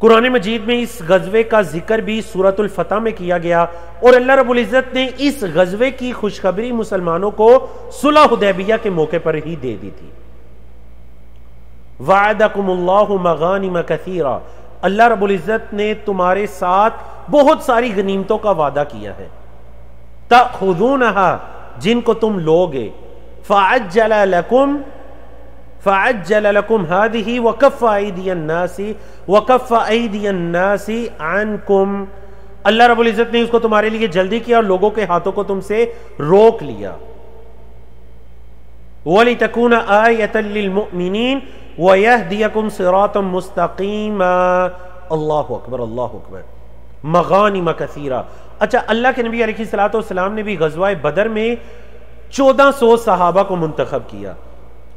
कुरान मजीद में इस गज़वे का जिक्र भी सूरतुल फतह में किया गया, और अल्लाह रब्बुल इज़्ज़त ने इस गज़वे की खुशखबरी मुसलमानों को सुलह हुदैबिया के मौके पर ही दे दी थी। वअदकुमुल्लाहु मगानिम कसीरा, अल्लाह रब्बुल इज़्ज़त ने तुम्हारे साथ बहुत सारी गनीमतों का वादा किया है। तख़ुज़ूनहा, जिनको तुम लोगे। फ़अज्जल लकुम हादिही वकफ़्फ़ ऐदियन नासी अन्कुम, अल्लाह रब्बुल इज़्ज़त ने उसको तुम्हारे लिए जल्दी किया और लोगों के हाथों को तुमसे रोक लिया। वलितकून आयतन लिलमुमिनीन वयहदियकुम सिरातम मुस्तकीमा। अल्लाहु अकबर, अल्लाहु अकबर। मगानिम कसीरा। अच्छा, अल्लाह के नबी अलैहिस्सलाम ने भी ग़ज़वा बदर में 1400 सहाबा को मुंतखब किया।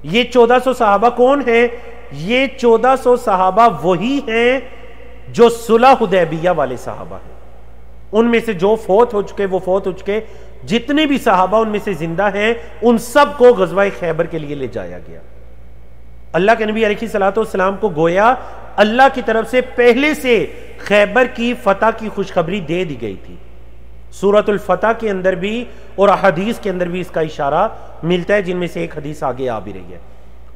ये 1400 सहाबा कौन है? ये 1400 सहाबा वही हैं जो सुलह हुदैबिया वाले सहाबा हैं। उनमें से जो फोत हो चुके वो फोत हो चुके, जितने भी सहाबा उनमें से जिंदा हैं उन सब को ग़ज़वा खैबर के लिए ले जाया गया। अल्लाह के नबी अलैहिस्सलाम को गोया अल्लाह की तरफ से पहले से खैबर की फतह की खुशखबरी दे दी गई थी। सूरतुल फतह के अंदर भी और हदीस के अंदर भी इसका इशारा मिलता है, जिनमें से एक हदीस आगे आ भी रही है।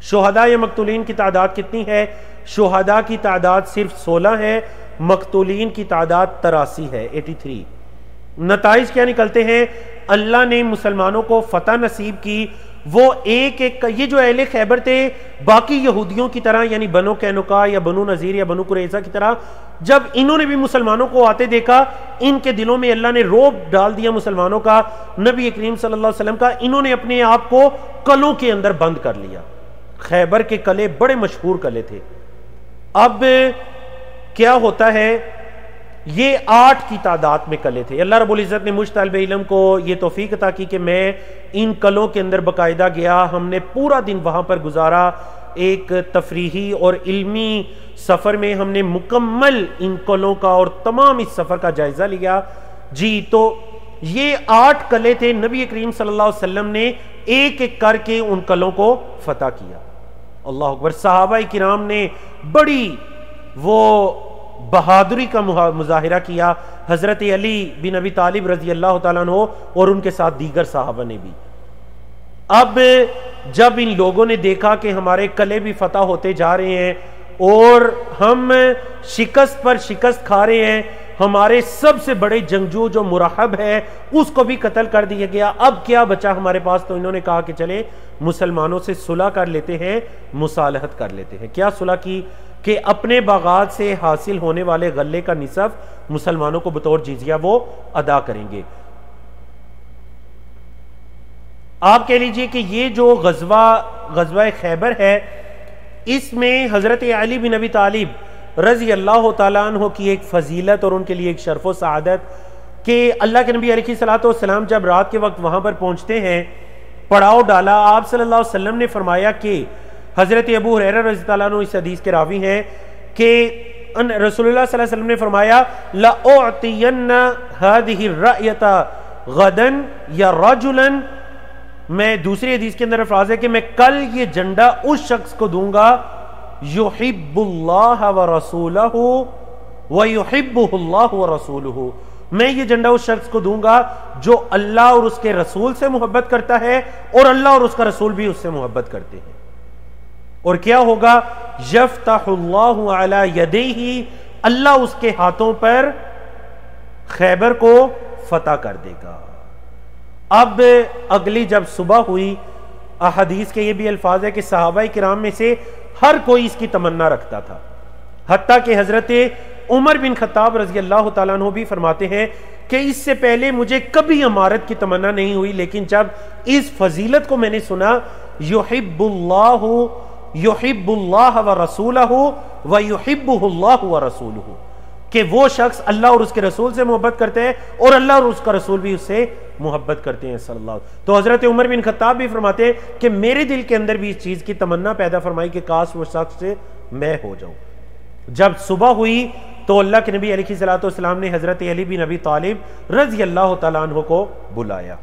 शुहदा या मकतूलीन की तादाद कितनी है? शुहदा की तादाद सिर्फ 16 है, मकतूलीन की तादाद 83 है, 83। नताइज क्या निकलते हैं? अल्लाह ने मुसलमानों को फतह नसीब की। वो एक एक ये जो अहले खैबर थे बाकी यहूदियों की तरह यानी बनो कैनुका या बनु नज़ीर या बनु कुरैज़ा की तरह, जब इन्होंने भी मुसलमानों को आते देखा इनके दिलों में अल्लाह ने रोब डाल दिया मुसलमानों का, नबी करीम सल्लल्लाहु अलैहि वसल्लम का। इन्होंने अपने आप को कलों के अंदर बंद कर लिया। खैबर के कले बड़े मशहूर कले थे। अब क्या होता है, ये 8 की तादाद में कले थे। अल्लाह रब्बुल इज़्ज़त ने मुझ तालिब इल्म को ये तौफीक अता की कि मैं इन कलों के अंदर बाकायदा गया, हमने पूरा दिन वहाँ पर गुजारा। एक तफरीही और इल्मी सफ़र में हमने मुकम्मल इन कलों का और तमाम इस सफ़र का जायज़ा लिया। जी, तो ये 8 कले थे। नबी करीम सल्लल्लाहु अलैहि वसल्लम ने एक एक करके उन कलों को फतह किया। अल्लाह अकबर। सहाबा किराम ने बड़ी वो बहादुरी का मुजाहिरा किया। हजरत अली बिन अबी तालिब रजी अल्लाह तआला अन्हु और उनके साथ दीगर सहाबा ने भी। अब जब इन लोगों ने देखा कि हमारे कले भी फतह होते जा रहे हैं और हम शिकस्त पर शिकस्त खा रहे हैं, हमारे सबसे बड़े जंगजू जो मुराहब है उसको भी कत्ल कर दिया गया, अब क्या बचा हमारे पास? तो इन्होंने कहा कि चले मुसलमानों से सुलह कर लेते हैं, मुसालहत कर लेते हैं। क्या सुलह की? कि अपने बागात से हासिल होने वाले गल्ले का निसफ मुसलमानों को बतौर जिजिया वो अदा करेंगे। आप कह लीजिए कि ये जो गजवा खैबर है, इसमें हजरत अली बिन अबी तालिब रजी अल्लाह तआला अन्हु की एक फजीलत और उनके लिए एक शर्फ सआदत कि अल्लाह के नबी अलैहिस्सलाम जब रात के वक्त वहां पर पहुंचते हैं, पड़ाव डाला, आप सल्लल्लाहु अलैहि वसल्लम ने फरमाया कि हजरत अबू हुरैरा रज़ी अल्लाह अन्हु इस हदीस के रावी हैं कि रसूलुल्लाह सल्लल्लाहु अलैहि वसल्लम ने फरमाया लअतियन्ना हादिहि रअयता गदन या रजुलन, मैं दूसरी हदीस के अंदर अल्फाज है कि मैं कल ये झंडा उस शख्स को दूंगा युहिब्बुल्लाह व रसूलहु व युहिब्बुहुल्लाह व रसूलुहु, मैं ये झंडा उस शख्स को दूंगा जो अल्लाह और उसके रसूल से मोहब्बत करता है और अल्लाह और उसका रसूल भी उससे मोहब्बत करते हैं। और क्या होगा? यफ्तहुल्लाहु अला यदैहि, अल्लाह उसके हाथों पर खैबर को फतह कर देगा। अब अगली जब सुबह हुई, हदीस के ये भी अल्फाज है कि सहाबा किराम में से हर कोई इसकी तमन्ना रखता था, हत्ता कि हजरत उमर बिन खत्ताब रजी अल्लाह तआला अन्हु भी फरमाते हैं कि इससे पहले मुझे कभी इमारत की तमन्ना नहीं हुई, लेकिन जब इस फजीलत को मैंने सुना युहिब्बुल्लाह व रसूलहु व युहिब्बुहुल्लाह व रसूलुहु, कि वो शख्स अल्लाह और उसके रसूल से मोहब्बत करते हैं और अल्लाह और उसका रसूल भी उससे मोहब्बत करते हैं सल्लल्लाहु। तो हजरत उमर बिन खत्ताब भी फरमाते हैं कि मेरे दिल के अंदर भी इस चीज की तमन्ना पैदा फरमाई कि काश वो शख्स से मैं हो जाऊं। जब सुबह हुई तो अल्लाह के नबी अलैहिस्सलाम ने हजरत अली बिन अबी तालिब रजी अल्लाह तआला अन्हु को बुलाया।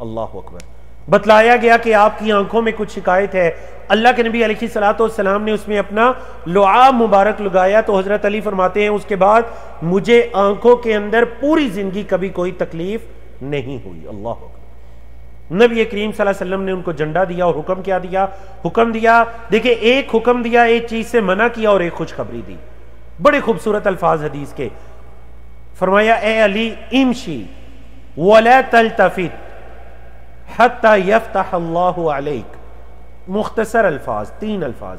अल्लाह अकबर। बतलाया गया कि आपकी आंखों में कुछ शिकायत है। अल्लाह के नबी अलैहिस्सलाम ने उसमें अपना लुआब मुबारक लगाया तो हजरत अली फरमाते हैं उसके बाद मुझे आंखों के अंदर पूरी जिंदगी कभी कोई तकलीफ नहीं हुई। अल्लाह अकबर। नबी करीम सल्लल्लाहु अलैहि वसल्लम ने उनको झंडा दिया और हुक्म क्या दिया? हुक्म दिया, देखिए एक हुक्म दिया, एक चीज से मना किया और एक खुशखबरी दी। बड़े खूबसूरत अल्फाज हदीस के। फरमाया ए अली इमशी वला तल्तफित हत्ता यफ्तह अल्लाहु अलैक। मुख्तसर अल्फाज, 3 अल्फाज।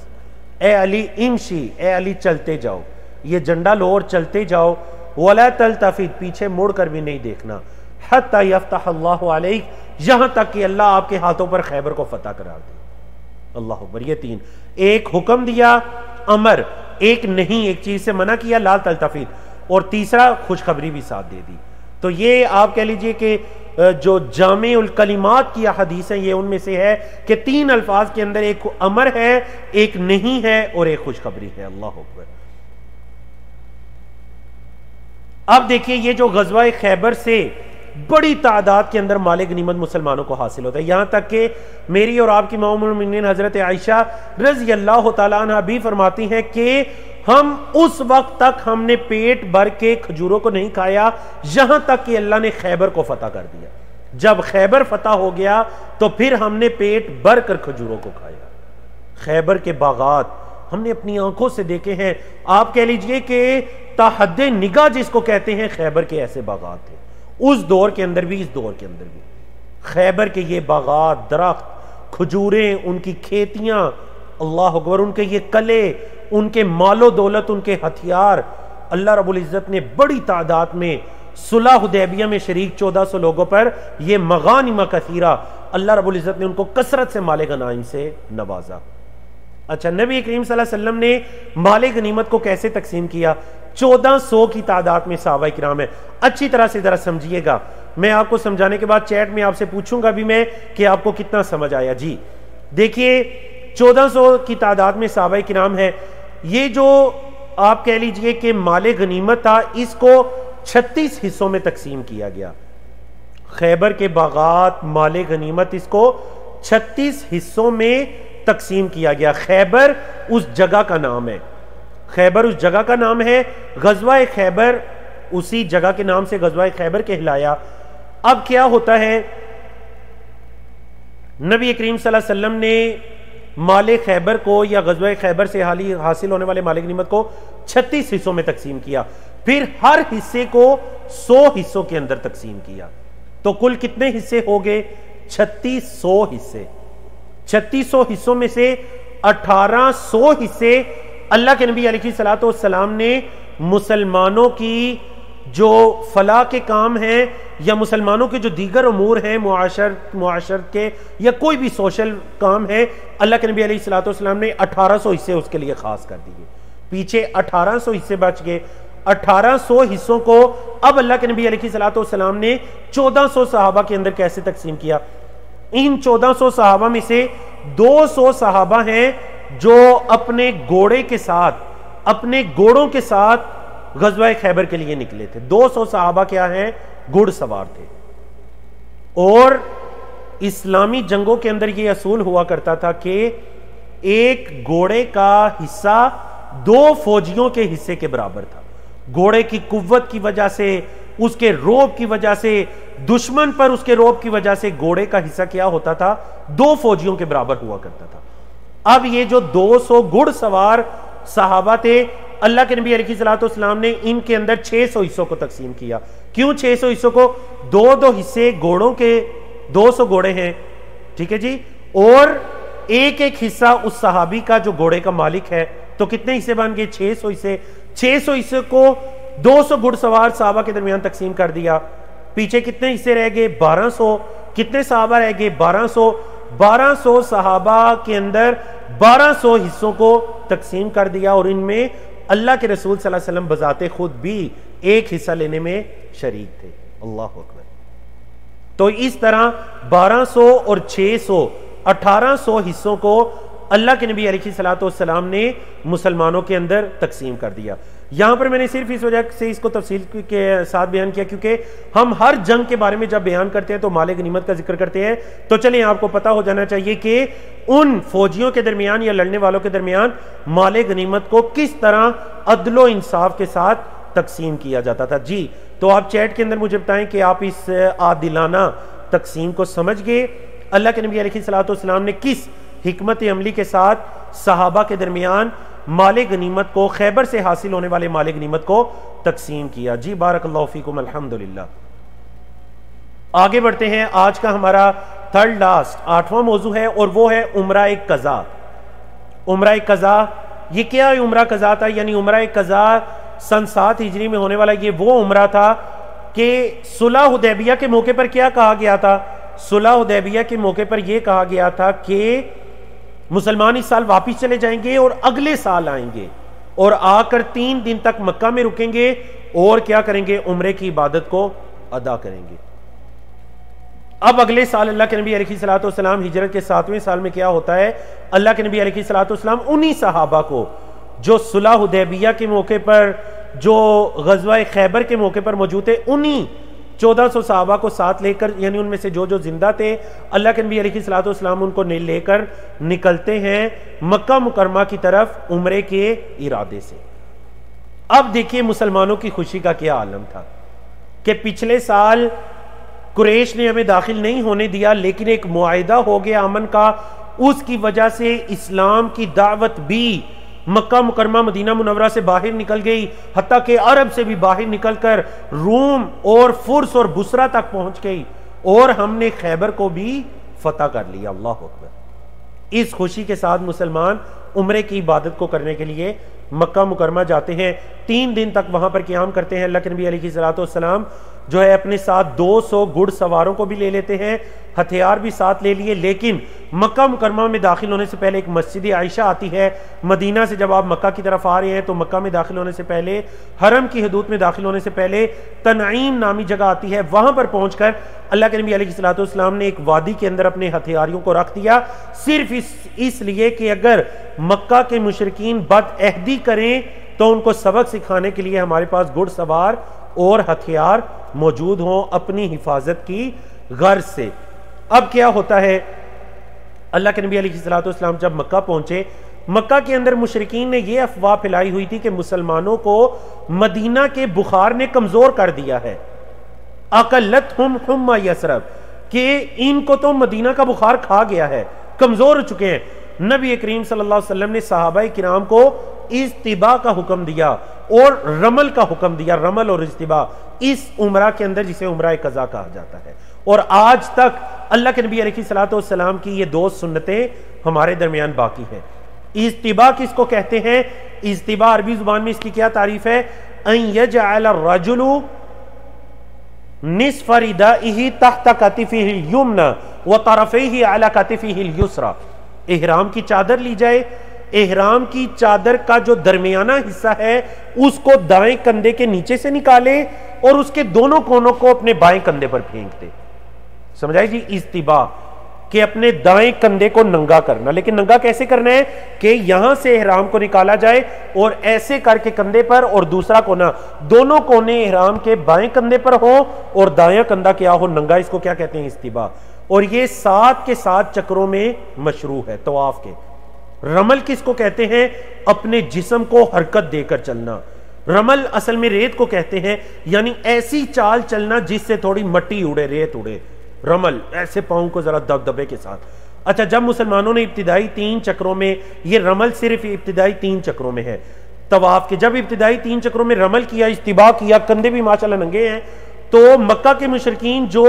ए अली इमशी, ए अली चलते जाओ, ये झंडा लो और चलते जाओ। वला तल्तफित, पीछे मुड़कर भी नहीं देखना। हत्ता यफ्तह अल्लाहु अलैक, यहां तक कि अल्लाह आपके हाथों पर खैबर को फतह करार दे। अल्लाह अकबर। ये 3, एक हुक्म दिया अमर, एक नहीं, एक चीज से मना किया ला तल्तफित, और तीसरा खुशखबरी भी साथ दे दी। तो ये आप कह लीजिए कि जो जामिउल कलिमात की हदीस है ये उनमें से है कि 3 अल्फाज के अंदर एक अमर है, एक नहीं है और एक खुशखबरी है। अल्लाह अकबर। अब देखिए ये जो गजवा खैबर से बड़ी तादाद के अंदर माले गनीमत मुसलमानों को हासिल होता है, यहां तक कि मेरी और आपकी उम्मुल मोमिनीन हजरत आयशा रजी अल्लाह तआला अन्हा भी फरमाती हैं कि हम उस वक्त तक हमने पेट भर के खजूरों को नहीं खाया यहां तक कि अल्लाह ने खैबर को फतह कर दिया। जब खैबर फतह हो गया तो फिर हमने पेट भर कर खजूरों को खाया। खैबर के बागात हमने अपनी आंखों से देखे हैं। आप कह लीजिए कि ताहद्दे निगाह जिसको कहते हैं, खैबर के ऐसे बागात थे उस दौर के अंदर भी, इस दौर के अंदर भी। खैबर के ये बागात, दरख्त, खजूरें, उनकी खेतियां, अल्लाह अकबर, उनके ये कले, उनके मालो दौलत, उनके हथियार, अल्लाह रब्बुल इज्जत ने बड़ी तादाद में सुलह हुदैबिया में शरीक 1400 लोगों पर ये मगानिम कसीरा, अल्लाह रब्बुल इज्जत ने उनको कसरत से माले गनाइम से नवाजा। अच्छा, नबी करीम सल्लल्लाहु अलैहि वसल्लम ने माले गनीमत को कैसे तकसीम किया? 1400 की तादाद में सहाबा किराम है। अच्छी तरह से जरा समझिएगा, मैं आपको समझाने के बाद चैट में आपसे पूछूंगा भी मैं कि आपको कितना समझ आया। जी देखिए, 1400 की तादाद में सहाबा किराम है। ये जो आप कह लीजिए कि माले गनीमत था, इसको 36 हिस्सों में तकसीम किया गया। खैबर के बागात, माले गनीमत, इसको 36 हिस्सों में तकसीम किया गया। खैबर उस जगह का नाम है, खैबर उस जगह का नाम है। गजवा खैबर उसी जगह के नाम से गजवा खैबर कहलाया। अब क्या होता है, नबी करीम सल्लल्लाहु अलैहि वसल्लम ने माले खैबर को या गज़वा खैबर से हासिल होने वाले माले गनीमत को 36 हिस्सों में तकसीम किया, फिर हर हिस्से को 100 हिस्सों के अंदर तकसीम किया। तो कुल कितने हिस्से हो गए? 3600 हिस्से। 3600 हिस्सों में से 1800 हिस्से अल्लाह के नबी अलैहिस्सलातु वस्सलाम ने मुसलमानों की जो फलाह के काम हैं या मुसलमानों के जो दीगर उमूर हैं मुआशरत के या कोई भी सोशल काम है, अल्लाह के नबी अलैहिस्सलातु वस्सलाम ने 1800 हिस्से उसके लिए खास कर दिए। पीछे 1800 हिस्से बच गए। 1800 हिस्सों को अब अल्लाह के नबी अलैहिस्सलातु वस्सलाम ने 1400 सहाबा के अंदर कैसे तकसीम किया? इन 1400 सहाबा में से 200 सहाबा हैं जो अपने घोड़े के साथ, अपने घोड़ों के साथ गज़वा खैबर के लिए निकले थे। 200 सहाबा क्या हैं? घुड़सवार थे। और इस्लामी जंगों के अंदर यह असूल हुआ करता था कि एक घोड़े का हिस्सा 2 फौजियों के हिस्से के बराबर था। घोड़े की कुव्वत की वजह से, उसके रोब की वजह से, दुश्मन पर उसके रोब की वजह से घोड़े का हिस्सा क्या होता था? 2 फौजियों के बराबर हुआ करता था। अब ये जो 200 घुड़सवार सहाबा थे, अल्लाह के नबी अलैहिस्सलातु वस्सलाम ने इनके अंदर 600 हिस्सों को तकसीम किया। क्यों 600 हिस्सों को? 2-2 हिस्से घोड़ों के, 200 घोड़े हैं, ठीक है जी, और एक एक हिस्सा उस सहाबी का जो घोड़े का मालिक है। तो कितने हिस्से बन गए? 600 हिस्से। 600 हिस्से को 200 घुड़सवार सहाबा के दरमियान तकसीम कर दिया। पीछे कितने हिस्से रह गए? 1200। कितने सहाबा रह गए? 1200। 1200 सहाबा के अंदर 1200 हिस्सों को तकसीम कर दिया और इनमें अल्लाह के रसूल सल्लल्लाहु अलैहि वसल्लम बजाते खुद भी एक हिस्सा लेने में शरीक थे। अल्लाह अकबर। तो इस तरह 1200 और 600 1800 हिस्सों को अल्लाह के नबी अलैहिस्सलातु वस्सलाम ने मुसलमानों के अंदर तकसीम कर दिया। यहां पर मैंने सिर्फ इस वजह से इसको तफसील के साथ बयान किया क्योंकि हम हर जंग के बारे में जब बयान करते हैं तो माले गनीमत का जिक्र करते हैं। तो चलिए आपको पता हो जाना चाहिए कि उन फौजियों के दरमियान या लड़ने वालों के दरमियान माले गनीमत को किस तरह अदलो इंसाफ के साथ तकसीम किया जाता था। जी, तो आप चैट के अंदर मुझे बताएं कि आप इस आदिलाना तकसीम को समझ गए। अल्लाह के नबी अलैहिस्सलातु वस्सलाम ने किस हिकमत अमली के साथ सहाबा के दरमियान माले गनीमत को, खैबर से हासिल होने वाले माले गनीमत को तकसीम किया। जी, बारकल्लाहु फीकुम, अल्हम्दुलिल्लाह। आगे बढ़ते हैं। आज का हमारा थर्ड लास्ट 8वां मौजू है और वो है उम्रा कज़ा। उम्रा कज़ा, ये क्या है? उम्रा कज़ा था, यानी उम्रा कज़ा सन 7 हिजरी में होने वाला ये वो उम्रा था कि सुलह हुदैबिया के मौके पर क्या कहा गया था? सुलह हुदैबिया के मौके पर यह कहा गया था कि मुसलमान इस साल वापिस चले जाएंगे और अगले साल आएंगे और आकर 3 दिन तक मक्का में रुकेंगे और क्या करेंगे? उम्रे की इबादत को अदा करेंगे। अब अगले साल अल्लाह के नबी अलैहिस्सलातु वस्सलाम हिजरत के 7वें साल में क्या होता है? अल्लाह के नबी अलैहिस्सलातु वस्सलाम उन्हीं सहाबा को जो सुलह हुदैबिया के मौके पर, जो गज़वा खैबर के मौके पर मौजूद थे, उन्हीं 1400 सहाबा को साथ लेकर, यानी उनमें से जो जो जिंदा थे, अल्लाह के नबी अलैहिस्सलातु वस्सलाम उनको लेकर निकलते हैं मक्का मुकरमा की तरफ उम्रे के इरादे से। अब देखिए मुसलमानों की खुशी का क्या आलम था कि पिछले साल कुरैश ने हमें दाखिल नहीं होने दिया, लेकिन एक मुआहिदा हो गया अमन का, उसकी वजह से इस्लाम की दावत भी मक्का मुकरमा मदीना मुनव्वरा से बाहर निकल गई, हत्ता कि अरब से भी बाहर निकलकर रूम और फुर्स और बुसरा तक पहुंच गई और हमने खैबर को भी फतह कर लिया। अल्लाह अकबर। इस खुशी के साथ मुसलमान उम्रे की इबादत को करने के लिए मक्का मुकरमा जाते हैं। 3 दिन तक वहां पर क़याम करते हैं। अल्लाह के नबी अलैहिस्सलातु वस्सलाम जो है अपने साथ 200 घुड़सवारों को भी ले लेते हैं, हथियार भी साथ ले लिए। लेकिन मक्का मुकरमा में दाखिल होने से पहले एक मस्जिद आयशा आती है। मदीना से जब आप मक्का की तरफ आ रहे हैं तो मक्का में दाखिल होने से पहले, हरम की हदूद में दाखिल होने से पहले तनईम नामी जगह आती है। वहां पर पहुंचकर अल्लाह के नबी अलैहिस्सलातु वस्सलाम ने एक वादी के अंदर अपने हथियारियों को रख दिया, सिर्फ इसलिए कि अगर मक्का के मुशरिकीन बदअहदी करें तो उनको सबक सिखाने के लिए हमारे पास घुड़सवार और हथियार मौजूद हों अपनी हिफाजत की गर्ज से। अब क्या होता है? अल्लाह के नबी अलैहिस्सलातु वस्सलाम जब मक्का पहुंचे, मक्का के अंदर मुशरिकीन ने यह अफवाह फैलाई हुई थी कि मुसलमानों को मदीना के बुखार ने कमजोर कर दिया है। अकल्लतहुम हुम्मा यसरब, कि इनको तो मदीना का बुखार खा गया है, कमजोर हो चुके हैं। नबी करीम सल्लल्लाहु अलैहि वसल्लम ने सहाबाए किराम को इस्तिबा का हुक्म दिया और रमल का हुक्म दिया। रमल और इस्तिबा इस उम्रा के अंदर, जिसे उम्रा कज़ा कहा जाता है। और आज तक अल्लाह के नबी अलैहिस्सलातु वस्सलाम की ये दो सुन्नतें हमारे दरमियान बाकी हैं। इस्तिबा किसको कहते हैं? इस्तिबा अरबी जुबान में इसकी क्या तारीफ है? अन यजअल अर्रजुलु निस्फ रिदाइही तहत कतिफिहिल युमना व तरफैही अला कतिफिहिल युसरा। इहराम की चादर ली जाए, इहराम की चादर का जो दरमियाना हिस्सा है उसको दाएं कंधे के नीचे से निकाले और उसके दोनों कोनों को अपने बाएं कंधे पर फेंक दे। समझाई जी? इस्तिबा कि अपने दाएं कंधे को नंगा करना। लेकिन नंगा कैसे करना है? कि यहां से इहराम को निकाला जाए और ऐसे करके कंधे पर, और दूसरा कोना, दोनों कोने इहराम के बाएं कंधे पर हो और दायां कंधा क्या हो, नंगा। इसको क्या कहते हैं? इस्तिबा। और ये 7 के 7 चक्रों में मशरू है तवाफ के। रमल किसको कहते हैं? अपने जिस्म को हरकत देकर चलना। रमल असल में रेत को कहते हैं, यानी ऐसी चाल चलना जिससे थोड़ी मट्टी उड़े, रेत उड़े। रमल ऐसे पांव को जरा दबदबे के साथ। अच्छा, जब मुसलमानों ने इब्तिदाई 3 चक्रों में, ये रमल सिर्फ इब्तिदाई 3 चक्रों में है तवाफ के, जब इब्तिदाई 3 चक्रों में रमल किया, इस्तिबा किया, कंधे भी माशाल्लाह नंगे हैं, तो मक्का के मुशरिकीन जो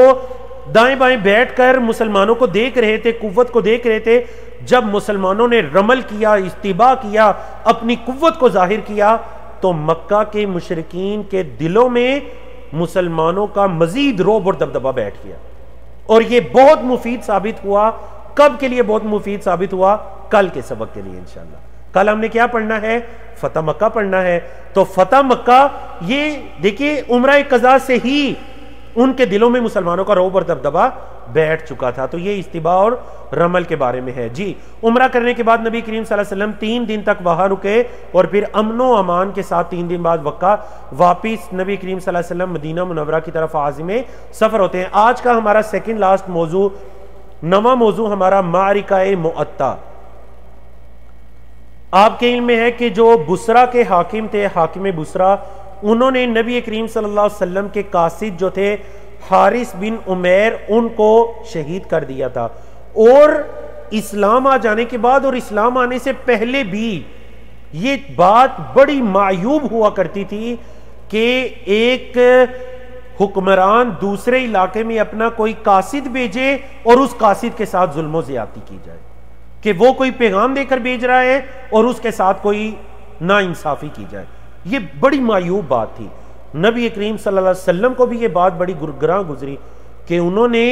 दाएं बाएं बैठकर मुसलमानों को देख रहे थे, कुव्वत को देख रहे थे, जब मुसलमानों ने रमल किया, इस्तिबा किया, अपनी कुव्वत को जाहिर किया, तो मक्का के मुशरिकीन के दिलों में मुसलमानों का मजीद रोब और दबदबा बैठ गया। और यह बहुत मुफीद साबित हुआ। कब के लिए बहुत मुफीद साबित हुआ? कल के सबक के लिए इंशाअल्लाह। कल हमने क्या पढ़ना है? फतह मक्का पढ़ना है। तो फतह मक्का, ये देखिए उम्रा कज़ा से ही उनके दिलों में मुसलमानों का रौब और दबदबा बैठ चुका था। तो ये इस्तिबा और रमल के बारे में है जी। उम्रा करने के बाद नबी करीम सल्लल्लाहु अलैहि वसल्लम 3 दिन तक वहां रुके और फिर अमनो अमान के साथ 3 दिन बाद वापिस नबी करीम सल्लल्लाहु अलैहि वसल्लम मदीना मुनव्वरा की तरफ आज़िमे सफर होते हैं। आज का हमारा सेकंड लास्ट मौजू, नवा मौजू हमारा मारिकाए मुअत्ता। आपके इल्म में है कि जो बुसरा के हाकिम थे, हाकिम बुसरा, उन्होंने नबी करीम सल्लल्लाहु अलैहि वसल्लम के कासिद जो थे हारिस बिन उमैर, उनको शहीद कर दिया था। और इस्लाम आ जाने के बाद और इस्लाम आने से पहले भी ये बात बड़ी मायूब हुआ करती थी कि एक हुक्मरान दूसरे इलाके में अपना कोई कासिद भेजे और उस कासिद के साथ जुल्म ज्यादती की जाए, कि वो कोई पैगाम देकर भेज रहा है और उसके साथ कोई नाइंसाफी की जाए। ये बड़ी मायूब बात थी। नबी करीम सल्लल्लाहु अलैहि वसल्लम को भी ये बात बड़ी गुरगरां गुजरी कि उन्होंने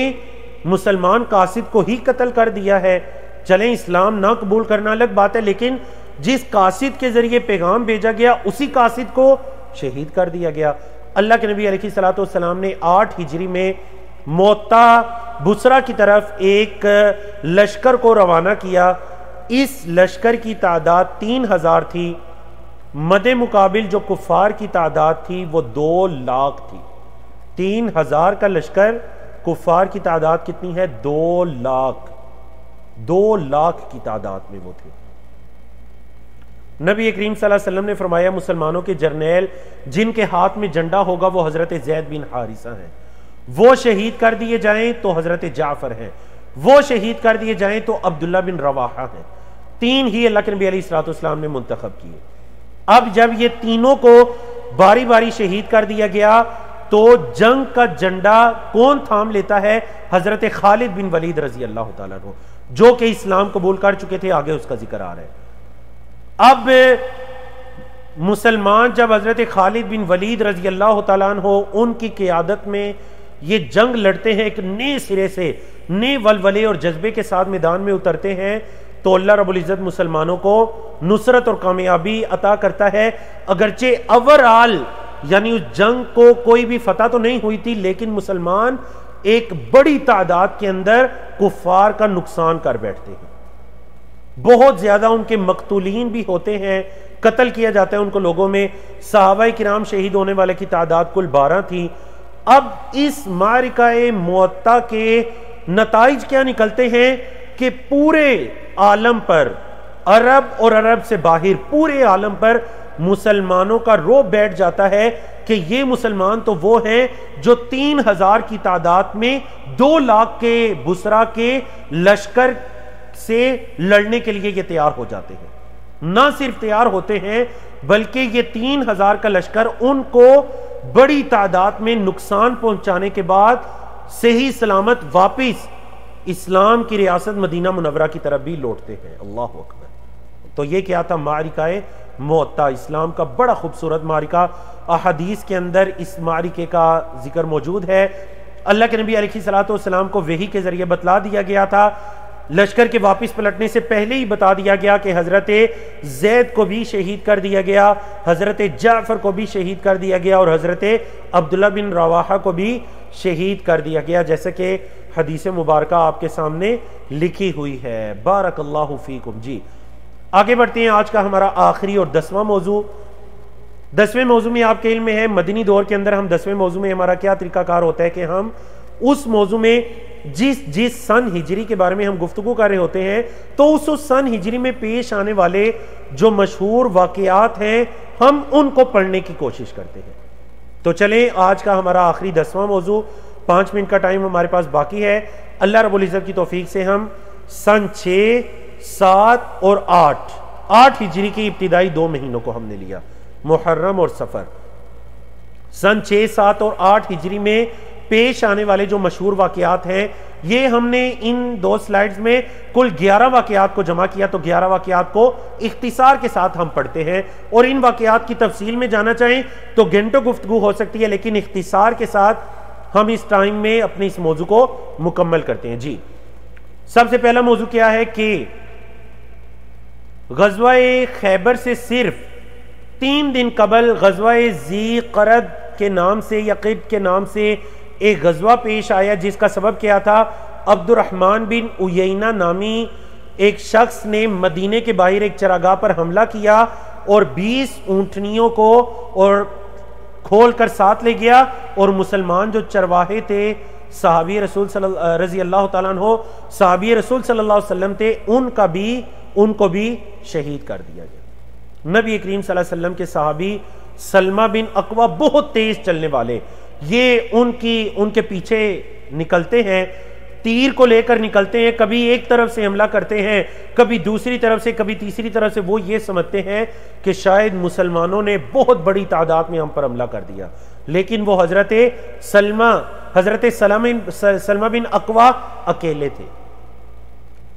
मुसलमान कासिद को ही कत्ल कर दिया है। चलें, इस्लाम ना कबूल करना अलग बात है, लेकिन जिस कासिद के जरिए पैगाम भेजा गया उसी कासिद को शहीद कर दिया गया। अल्लाह के नबी अलैहिस्सलातु वस्सलाम ने 8 हिजरी में मोता बुसरा की तरफ एक लश्कर को रवाना किया। इस लश्कर की तादाद 3000 थी। मदे मुकाबिल जो कुफार की तादाद थी वो 2 लाख थी। 3000 का लश्कर, कुफार की तादाद कितनी है? 2 लाख। 2 लाख की तादाद में वो थे। नबी करीम सल्लल्लाहु अलैहि वसल्लम ने फरमाया, मुसलमानों के जर्नैल जिनके हाथ में झंडा होगा वो हजरत ज़ैद बिन हारिसा हैं। वो शहीद कर दिए जाएं तो हजरत जाफर हैं। वो शहीद कर दिए जाएं तो अब्दुल्ला बिन रवाहा हैं। 3 ही अल्लाह के नबी अलैहिस्सलाम ने मुंतखब किए। अब जब ये तीनों को बारी बारी शहीद कर दिया गया तो जंग का झंडा कौन थाम लेता है? हजरत खालिद बिन वलीद रजी अल्लाह तआला अन्हु, जो कि इस्लाम कबूल कर चुके थे। आगे उसका जिक्र आ रहा है। अब मुसलमान जब हजरत खालिद बिन वलीद रजी अल्लाह तआला अन्हु उनकी क़ियादत में ये जंग लड़ते हैं, एक नए सिरे से, नए वलवले और जज्बे के साथ मैदान में उतरते हैं, तो अल्लाह रब्बुल इज़्ज़त मुसलमानों को नुसरत और कामयाबी अता करता है। अगरचे ओवरऑल यानी उस जंग को कोई भी फतह तो नहीं हुई थी, लेकिन मुसलमान एक बड़ी तादाद के अंदर कुफार का नुकसान कर बैठते हैं। बहुत ज्यादा उनके मकतूलीन भी होते हैं, कत्ल किया जाता है उनको लोगों में। सहाबाए किराम शहीद होने वाले की तादाद कुल 12 थी। अब इस मारिकाए मुअत्ता के नताइज क्या निकलते हैं कि पूरे आलम पर, अरब और अरब से बाहर पूरे आलम पर मुसलमानों का रोब बैठ जाता है कि ये मुसलमान तो वो हैं जो 3000 की तादाद में 2 लाख के बुसरा के लश्कर से लड़ने के लिए ये तैयार हो जाते हैं। ना सिर्फ तैयार होते हैं बल्कि ये 3000 का लश्कर उनको बड़ी तादाद में नुकसान पहुंचाने के बाद सही सलामत वापिस इस्लाम की रियासत मदीना मुनव्वरा की तरफ भी लौटते हैं। अल्लाह अकबर। तो ये क्या था? मारिकाए मुअत्ता, इस्लाम का बड़ा खूबसूरत मारिका। अहदीस के अंदर इस मारिके का जिक्र मौजूद है। अल्लाह के नबी अलैहिस्सलातु वस्सलाम को वही के जरिए बतला दिया गया था। लश्कर के वापस पलटने से पहले ही बता दिया गया कि हजरत जैद को भी शहीद कर दिया गया, हजरत जाफर को भी शहीद कर दिया गया और हजरत अब्दुल्ला बिन रवाहा को भी शहीद कर दिया गया, जैसे कि हदीस मुबारक आपके सामने लिखी हुई है। बारकल्लाहु फीकुम। जी आगे बढ़ते हैं। आज का हमारा आखिरी और 10वां मौजू। 10वें मौजू में आपके इल्म में है, मदनी दौर के अंदर हम 10वें मौजू में हमारा क्या तरीकाकार होता है कि हम उस मौजू में जिस सन हिजरी के बारे में हम गुफ्तगू कर रहे होते हैं तो उस सन हिजरी में पेश आने वाले जो मशहूर वाकयात हैं हम उनको पढ़ने की कोशिश करते हैं। तो चलें, आज का हमारा आखिरी 10वां मौजू, 5 मिनट का टाइम हमारे पास बाकी है। अल्लाह रब्बुल इज़्ज़त की तौफीक से हम सन 6, 7 और 8 हिजरी के इब्तिदाई 2 महीनों को हमने लिया, मुहर्रम और सफर। सन 6, 7 और 8 हिजरी में पेश आने वाले जो मशहूर वाकयात हैं, ये हमने इन 2 स्लाइड्स में कुल 11 वाकयात को जमा किया। तो 11 वाकयात को इख्तिसार के साथ हम पढ़ते हैं और इन वाकयात की तफसील में जाना चाहें तो घंटों गुफ्तगू हो सकती है, लेकिन इख्तिसार के साथ हम इस टाइम में अपने इस मौजू को मुकम्मल करते हैं। जी सबसे पहला मौजू क्या है कि गज़वा-ए खैबर से सिर्फ 3 दिन कबल गज़वा-ए ज़ी क़रद के नाम से या क़िब के नाम से एक गज़वा पेश आया, जिसका सबब क्या था? अब्दुर्रहमान बिन उयैना नामी एक शख्स ने मदीने के बाहर एक चरागाह पर हमला किया और 20 ऊंटनियों को और खोल कर साथ ले गया और मुसलमान जो चरवाहे थे सहाबी रसूल रज़ी अल्लाह तआला अन्हु सहाबी रसूल सल्लल्लाहु अलैहि वसल्लम थे, उनको भी शहीद कर दिया गया। नबी करीम सल्लल्लाहु अलैहि वसल्लम के सहाबी सलमा बिन अकवा बहुत तेज चलने वाले, ये उनके पीछे निकलते हैं, तीर को लेकर निकलते हैं, कभी एक तरफ से हमला करते हैं, कभी दूसरी तरफ से, कभी तीसरी तरफ से। वो ये समझते हैं कि शायद मुसलमानों ने बहुत बड़ी तादाद में हम पर हमला कर दिया, लेकिन वो हजरत सलमा बिन अकवा अकेले थे।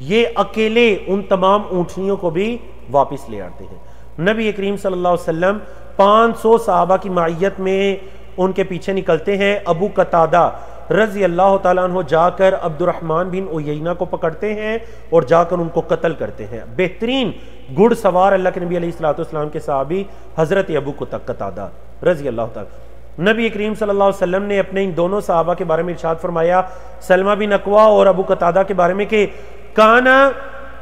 ये अकेले उन तमाम ऊंटनियों को भी वापस ले आते हैं। नबी करीम सल्लल्लाहु अलैहि वसल्लम 500 सहाबा की माइयत में उनके पीछे निकलते हैं। अबू कतादा रजी अल्लाह तआला अन्हु जाकर अब्दुर्रहमान बिन उयैना को पकड़ते हैं और जाकर उनको कत्ल करते हैं। बेहतरीन घुड़सवार अल्लाह के नबी अलैहिस्सलाम के सहाबी हजरत अबू कतादा रजी अल्लाह तआला। नबी करीम सल्लल्लाहु अलैहि वसल्लम ने अपने इन दोनों सहाबा के बारे में इरशाद फरमाया, सलमा बिन अकवा और अबू कतादा के बारे में कि काना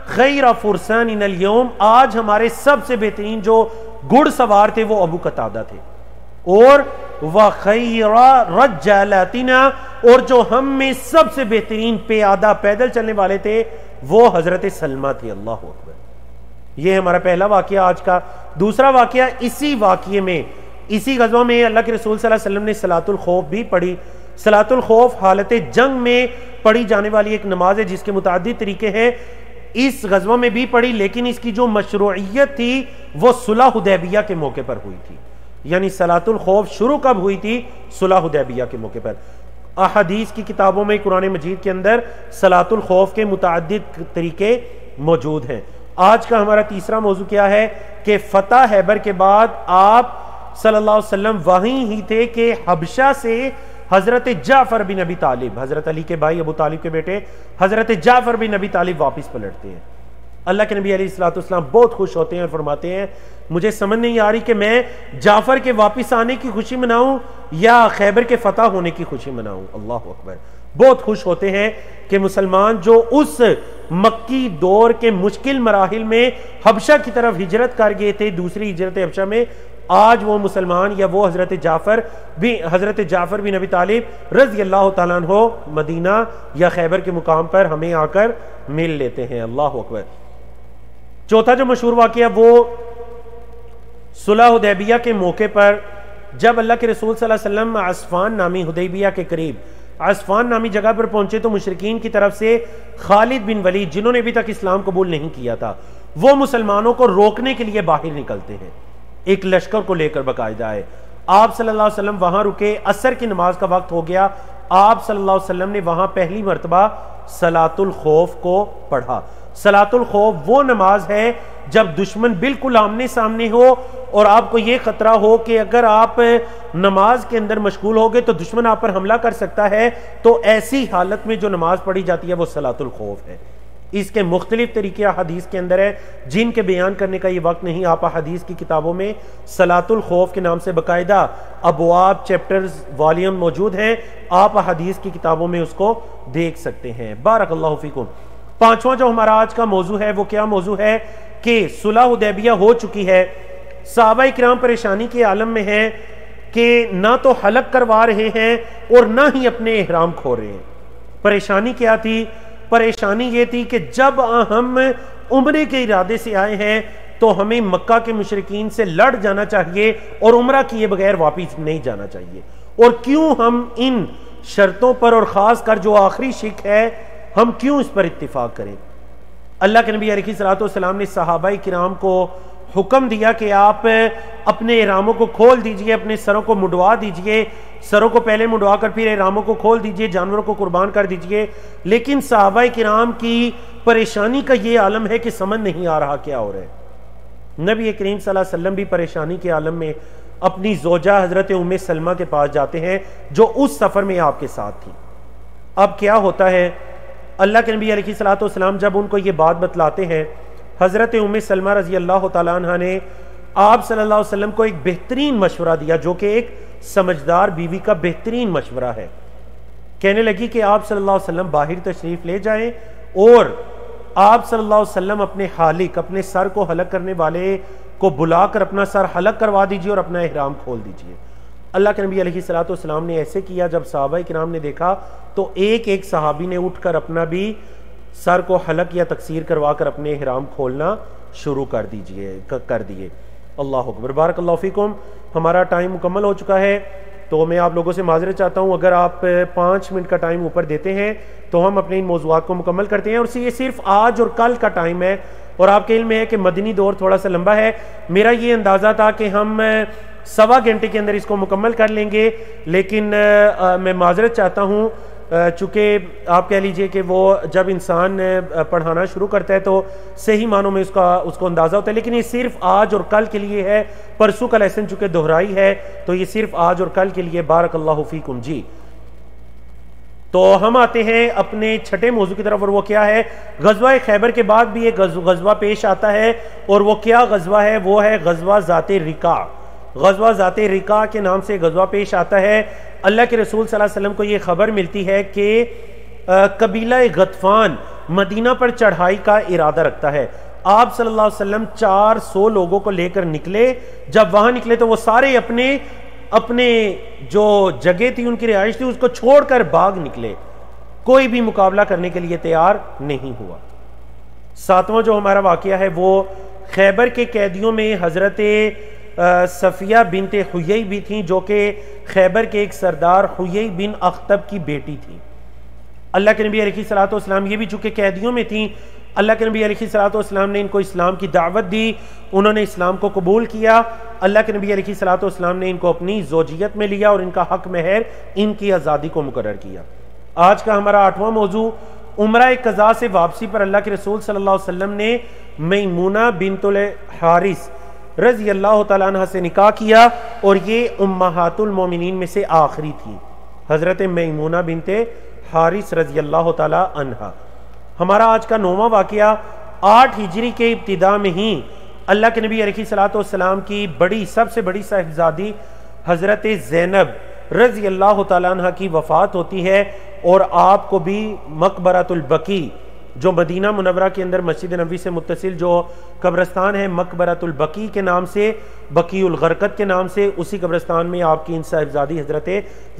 खैरा फुरसान इनल यौम, आज हमारे सबसे बेहतरीन जो घुड़सवार थे वो अबू कतादा थे, और व खैरा रज्जालातिना, और जो हम में सबसे बेहतरीन पेयादा पैदल चलने वाले थे वो हजरत सलमा थे। अल्लाह अकबर। ये हमारा पहला वाकया आज का। दूसरा वाकया, इसी वाकये में, इसी गज़वा में अल्लाह के रसूल सल्लल्लाहु अलैहि वसल्लम ने सलातुल खौफ भी पढ़ी। सलातुल खौफ हालत जंग में पढ़ी जाने वाली एक नमाज है जिसके मुतादिद तरीके हैं। इस गज़वा में भी पढ़ी, लेकिन इसकी जो मशरूइयत थी वो सुलह हुदैबिया के मौके पर हुई थी। यानी सलातुल खौफ शुरू कब हुई थी? सुलह हुदैबिया के मौके पर। अहदीस की किताबों में कुरान मजीद के अंदर सलातुल खौफ के मुतादिद तरीके मौजूद हैं। आज का हमारा तीसरा मौजू क्या है कि फतह हैबर के बाद आप सल्लल्लाहु अलैहि वसल्लम वहीं ही थे कि हबशा से हजरत जाफर बिन अबी तालिब, हजरत अली के भाई अबू तालिब के बेटे हजरत जाफर बिन अबी तालिब वापस पलटते हैं। अल्लाह के नबी अलैहिस्सलाम बहुत खुश होते हैं और फरमाते हैं, मुझे समझ नहीं आ रही कि मैं जाफर के वापस आने की खुशी मनाऊं या खैबर के फतह होने की खुशी मनाऊं। अल्लाह अकबर। बहुत खुश होते हैं कि मुसलमान जो उस मक्की दौर के मुश्किल मराहिल में हबशा की तरफ हिजरत कर गए थे, दूसरी हिजरत हबशा में, आज वो मुसलमान या वो हजरत जाफर बिन अबी तालिब रज़ी अल्लाह तआला अन्हु मदीना या खैबर के मुकाम पर हमें आकर मिल लेते हैं। अल्लाह अकबर। चौथा जो मशहूर वाकया वो सुलह हुदैबिया के मौके पर जब अल्लाह के रसूल सल्लल्लाहु अलैहि वसल्लम अस्फान नामी हुदैबिया के करीब अस्फान नामी जगह पर पहुंचे तो मुशरिकीन की तरफ से खालिद बिन वलीद, जिन्होंने अभी तक इस्लाम कबूल नहीं किया था, वो मुसलमानों को रोकने के लिए बाहर निकलते हैं, एक लश्कर को लेकर बाकायदा है। आप सल्लल्लाहु अलैहि वसल्लम वहां रुके, असर की नमाज का वक्त हो गया, आप सल्लल्लाहु अलैहि वसल्लम ने वहां पहली मरतबा सलातुल खौफ को पढ़ा। सलातुल खौफ वो नमाज है जब दुश्मन बिल्कुल आमने सामने हो और आपको ये खतरा हो कि अगर आप नमाज के अंदर मशगूल हो गए तो दुश्मन आप पर हमला कर सकता है, तो ऐसी हालत में जो नमाज पढ़ी जाती है वो सलातुल खौफ है। इसके मुख्तलिफ तरीके हदीस के अंदर है, जिनके बयान करने का ये वक्त नहीं। आप हदीस की किताबों में सलातुल खौफ के नाम से बाकायदा अबवाब, चैप्टर्स, वॉल्यूम मौजूद हैं, आप हदीस की किताबों में उसको देख सकते हैं। बारकल्लाहु फीकुम। पांचवा जो हमारा आज का मौजू है वो क्या मौजू है कि सुलह हुदैबिया हो चुकी है, सहाबा इकराम परेशानी के आलम में है कि ना तो हलक करवा रहे हैं और ना ही अपने इहराम खो रहे हैं। परेशानी क्या थी? परेशानी ये थी कि जब हम उम्रे के इरादे से आए हैं तो हमें मक्का के मुशरिकीन से लड़ जाना चाहिए और उम्रा किए बगैर वापिस नहीं जाना चाहिए। और क्यों हम इन शर्तों पर, और खास कर जो आखिरी शिक है, हम क्यों इस पर इत्तिफाक करें? अल्लाह के नबी अलैहिस्सलातु वस्सलाम ने सहाबाए किराम को हुक्म दिया कि आप अपने इहरामों को खोल दीजिए, अपने सरों को मुंडवा दीजिए, सरों को पहले मुंडवा कर फिर इहरामों को खोल दीजिए, जानवरों को कुर्बान कर दीजिए। लेकिन सहाबाए किराम की परेशानी का ये आलम है कि समझ नहीं आ रहा क्या हो रहा है। नबी करीम सल्लल्लाहु अलैहि वसल्लम भी परेशानी के आलम में अपनी जोजा हजरत उम्मे सलमा के पास जाते हैं जो उस सफर में आपके साथ थी। अब क्या होता है, अल्लाह के नबी अलैहिस्सलातु वस्सलाम जब उनको ये बात बतलाते हैं, हजरत उम्मे सलमा रजी अल्लाह तआला अन्हा ने आप सल्लल्लाहु अलैहि वसल्लम को एक बेहतरीन मशवरा दिया, जो कि एक समझदार बीवी का बेहतरीन मशवरा है। कहने लगी कि आप सल्लल्लाहु अलैहि वसल्लम बाहर तशरीफ ले जाएं और आप सल्लल्लाहु अलैहि वसल्लम अपने हालिक, अपने सर को हलक करने वाले को बुलाकर अपना सर हलक करवा दीजिए और अपना इहराम खोल दीजिए। अल्लाह के नबी अलैहिस्सलातु वस्सलाम ने ऐसे किया। जब सहाबाए किराम ने देखा तो एक एक सहाबी ने उठकर अपना भी सर को हलक या तकसीर करवा कर अपने इहराम खोलना शुरू कर दिए। अल्लाह अकबर। बारकल्लाहु फीकुम। हमारा टाइम मुकम्मल हो चुका है, तो मैं आप लोगों से माजरत चाहता हूँ, अगर आप 5 मिनट का टाइम ऊपर देते हैं तो हम अपने इन मौज़ूआत को मुकम्मल करते हैं। और ये सिर्फ आज और कल का टाइम है, और आपके इल्म में है कि मदनी दौर थोड़ा सा लंबा है। मेरा ये अंदाज़ा था कि हम 1.25 घंटे के अंदर इसको मुकम्मल कर लेंगे, लेकिन मैं माजरत चाहता हूँ, चूँकि आप कह लीजिए कि वो जब इंसान पढ़ाना शुरू करता है तो सही मानों में उसको अंदाज़ा होता है, लेकिन ये सिर्फ आज और कल के लिए है। परसों का लेसन चूँकि दोहराई है तो ये सिर्फ आज और कल के लिए। बारकल्लाहु फीकुम। जी, तो हम आते हैं अपने छठे मौजू की तरफ, और वो क्या है? गज़वा खैबर के बाद भी एक गज़वा पेश आता है, और वो क्या गज़वा है? वो है गज़वा ज़ाते रिका। गज़वा ज़ाते रिका के नाम से गज़वा पेश आता है। अल्लाह के रसूल सल्लल्लाहु अलैहि वसल्लम को ये खबर मिलती है कि कबीला गतफान मदीना पर चढ़ाई का इरादा रखता है। आप सल्लल्लाहु अलैहि वसल्लम 400 लोगों को लेकर निकले। जब वहां निकले तो वो सारे अपने अपने जो जगह थी, उनकी रिहाइश थी, उसको छोड़कर भाग निकले। कोई भी मुकाबला करने के लिए तैयार नहीं हुआ। 7वां जो हमारा वाकया है वो खैबर के कैदियों में हजरत सफिया बिनते हुयई भी थी, जो कि खैबर के एक सरदार हुयई बिन अख्तब की बेटी थी। अल्लाह के नबी अलैहिस्सलातु वस्सलाम ये भी चूंकि कैदियों में थी, अल्लाह के नबी अलैहिस्सलातु वस्सलाम ने इनको इस्लाम की दावत दी, उन्होंने इस्लाम को कबूल किया। अल्लाह के नबी अलैहिस्सलातु वस्सलाम ने इनको अपनी ज़ौजियत में लिया और इनका हक महर, इनकी आज़ादी को मुकर्रर किया। आज का हमारा 8वां मौजू उम्रा क़ज़ा से वापसी पर अल्लाह के रसूल सल्लल्लाहु अलैहि वसल्लम ने मैमूना बिनतुल हारिस रज़ी अल्लाह तआला अन्हा से निकाह किया, और ये उम्महातुल मोमिनीन में से आखिरी थी, हज़रत मैमूना बिनते हारिस रज़ी अल्लाह तआला अन्हा। हमारा आज का 9वां वाक़या 8 हिजरी के इब्तिदा में ही अल्लाह के नबी अलैहिस्सलातु वस्सलाम की सबसे बड़ी साहिबजादी हज़रत ज़ैनब रज़ी अल्लाह तआला अन्हा की वफ़ात होती है, और आपको भी मकबरतुल बकी, जो मदीना मुनव्वरा के अंदर मस्जिद नबवी से मुत्तसिल जो कब्रस्तान है, मकबरतुल बकी के नाम से, बकीउल गरकत के नाम से, उसी कब्रस्तान में आपकी इन साहिबजादी हज़रत